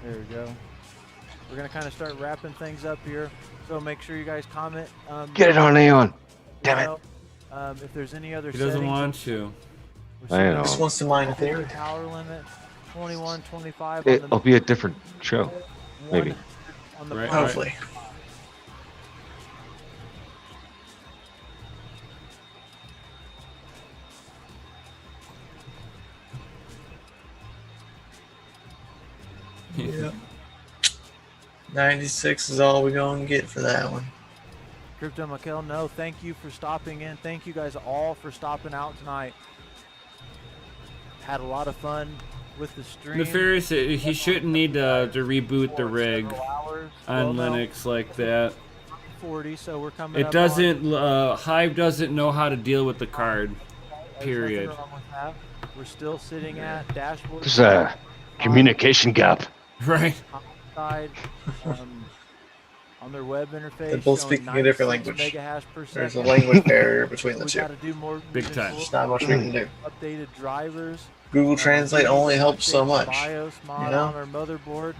There we go. We're gonna kind of start wrapping things up here. So make sure you guys comment. get it on Aeon. Damn it. If there's any other He doesn't settings, want to. we're I know. Just wants to mine Ethereum. Power limit 21, 25 It'll be a different show. Maybe. On the Right. bottom. Hopefully. Yeah. 96 is all we're going to get for that one. Crypto Mikel, no, thank you for stopping in. Thank you guys all for stopping out tonight. Had a lot of fun with the stream. Nefarious, he shouldn't need to reboot the rig on Well, no. Linux like that. 40, so we're coming It up doesn't, Hive doesn't know how to deal with the card, on, period. nothing wrong with that. We're still sitting at dashboard. There's a communication gap. Right. Side, on their web interface. They're both showing speaking a different 96 language. megahash per There's a second. language barrier between the We two. gotta do more Big moving time. forward. There's not much we can do. Updated drivers. Google Translate only helps so Update much. BIOS mod You know? on our motherboard,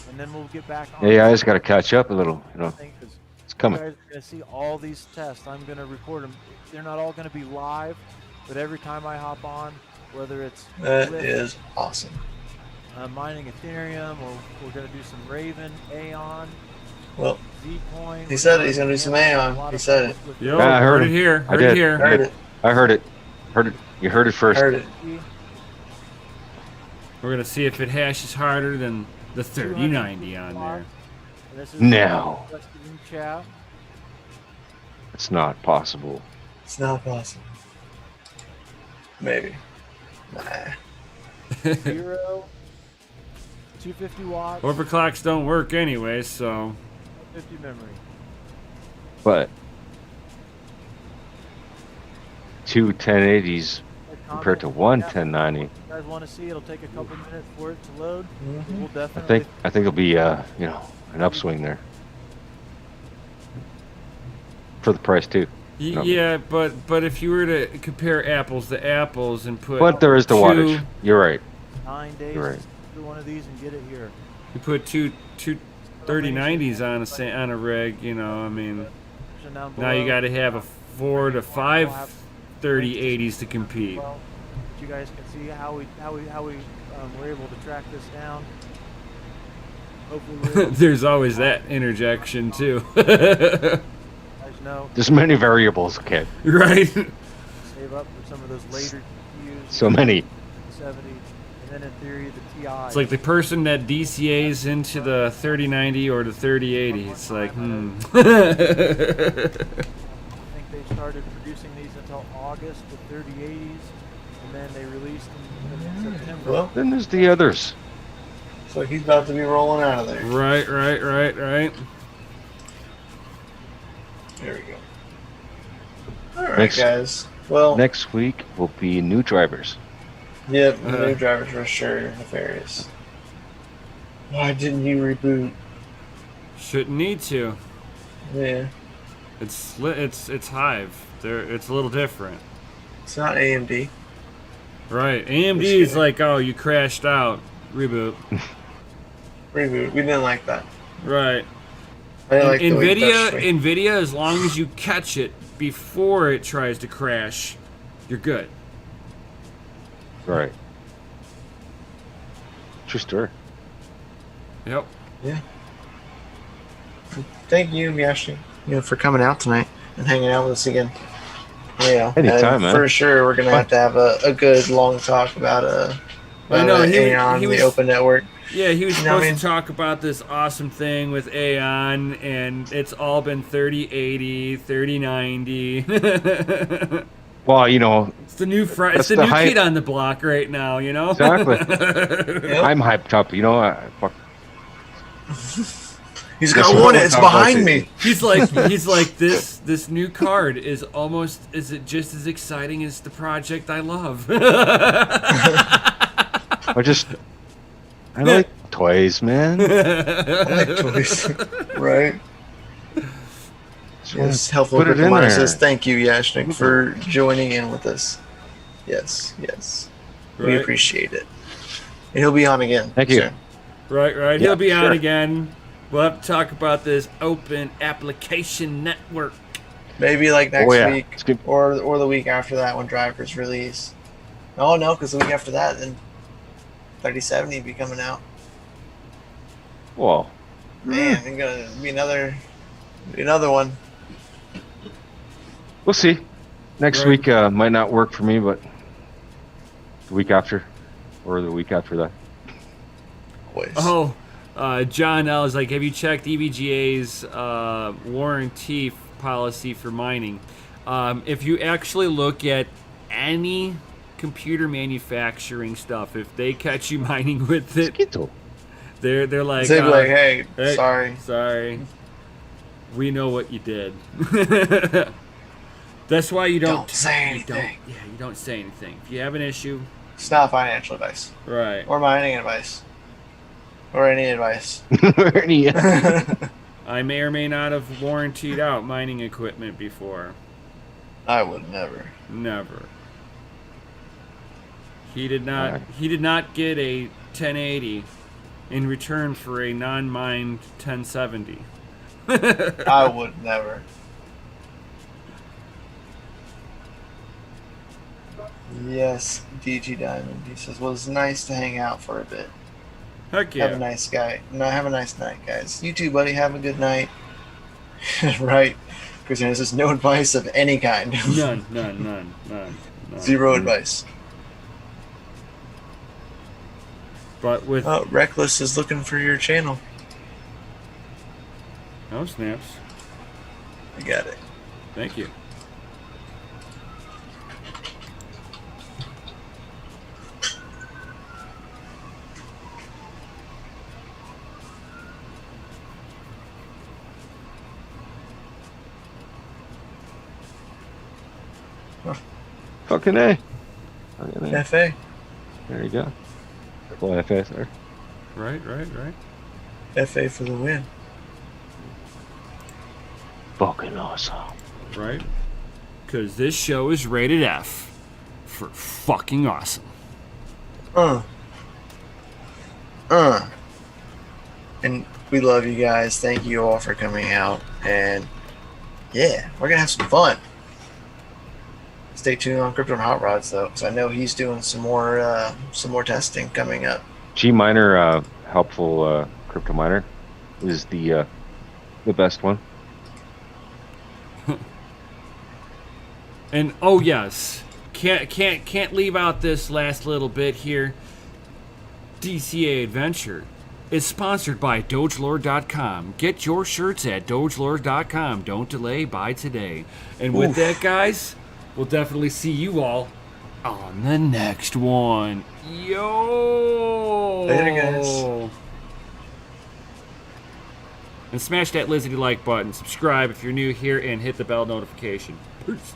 and then we'll get back on. AI's got to catch up a little. You know, it's coming. You guys are gonna see all these tests. I'm gonna record them. They're not all gonna be live, but every time I hop on, whether it's That Lyft, is awesome. mining Ethereum, or we're gonna do some Raven, Aeon, Well, Zcoin. he said it. He's gonna do some Aeon. He said it. Yo, Yeah, I heard it him. here. I Heard it did. here. Heard it. I heard it. Heard it. You heard it first. Heard it. We're gonna see if it hashes harder than the 3090 on there. This is No. in chat. It's not possible. It's not possible. Maybe. Nah. 0, 250 watts, Overclocks don't work anyway, so 50 memory. But two 1080s compared to one 1090, You guys want to see? It'll take a couple minutes for it to load. Mhm. We'll I definitely. think it'll be you know, an upswing there for the price too. No. yeah, but if you were to compare apples to apples and put But there is the wattage. You're right. 9 days You're right. to do one of these and get it here. you put two 3090s on a rig, you know, I mean, So down now you below, got to have a 4 to 5 3080s to compete. well, you guys can see how we were able to track this down. Hopefully, we're able to There's always that interjection too. let you guys know, There's many variables, kid. Right? save up for some of those later GPUs. So many. 70, and then in theory the TI. It's like the person that DCA's into the 3090 or the 3080. It's like, I think they started producing these until August, the 3080s, and then they released them in September. Well, Then there's the others. so he's about to be rolling out of there. right. There we go. All right, Next- guys. Well, Next week will be new drivers. yep, the new drivers for sure. Nefarious. Why didn't you reboot? Shouldn't need to. Yeah, It's Hive. It's a little different. it's not AMD. Right. AMD is like, oh, you crashed out. Reboot. Reboot. We didn't like that. Right. I didn't like the way it touched me. NVIDIA, as long as you catch it before it tries to crash, you're good. Right. True story. Yep. Yeah. Thank you, Yashi, for coming out tonight and hanging out with us again. Yeah. Anytime, and man. For sure, we're gonna have to have a good long talk about I know, Aeon, he was- the open network. Yeah, he was You know what supposed I mean? to talk about this awesome thing with Aeon, and it's all been 3080, 3090. Well, you know, It's the new That's it's the the new hype. kid on the block right now, you know? Exactly. Yep. I'm hyped up. You know, fuck. He's That's got what one. we're It's talking about behind today. me. He's like this new card is it just as exciting as the project I love? I like toys, man. I like toys. Right. Just wanna Yes, helpful put it in reminder there. says thank you, Yashnik, for joining in with us. Yes, yes. We Right. appreciate it. And he'll be on again. Thank you. soon. Right. Yeah, He'll be on sure. again. We'll have to talk about this open application network. Maybe like next Oh, yeah. week It's good. or the week after that when drivers release. Oh no, because the week after that, then 3070 be coming out. Well, Man, it's gonna be another one. we'll see. Next Right. week might not work for me, but the week after, or the week after that. Always. Oh, John L is like, have you checked EVGA's warranty policy for mining? If you actually look at any computer manufacturing stuff, if they catch you mining with it, they're like, hey, sorry, we know what you did. That's why you don't say anything. You don't say anything. If you have an issue, it's not financial advice, right? Or mining advice, or any advice. I may or may not have warrantied out mining equipment before. I would never. Never. He did not. Right. He did not get a 1080 in return for a non-mined 1070. I would never. Yes, DG Diamond. He says, well, it's nice to hang out for a bit. Heck yeah. Have a nice guy. No, have a nice night, guys. You too, buddy. Have a good night. Right. Christian says, no advice of any kind. None. Zero advice. But with... Reckless is looking for your channel. Oh, snaps. I got it. Thank you. Fucking A. FA. There you go. Full FA, sir. Right. FA for the win. Fucking awesome. Right? Because this show is rated F for fucking awesome. And we love you guys. Thank you all for coming out. And yeah, we're gonna have some fun. Stay tuned on Crypto and Hot Rods though, because I know he's doing some more testing coming up. G Miner, helpful crypto miner, is the best one. And oh yes, can't leave out this last little bit here. DCA Adventure is sponsored by DogeLord.com. Get your shirts at DogeLord.com. Don't delay, buy today. And with that, guys, we'll definitely see you all on the next one. Yo! Later, guys. And smash that Lizzie like button. Subscribe if you're new here, and hit the bell notification. Peace.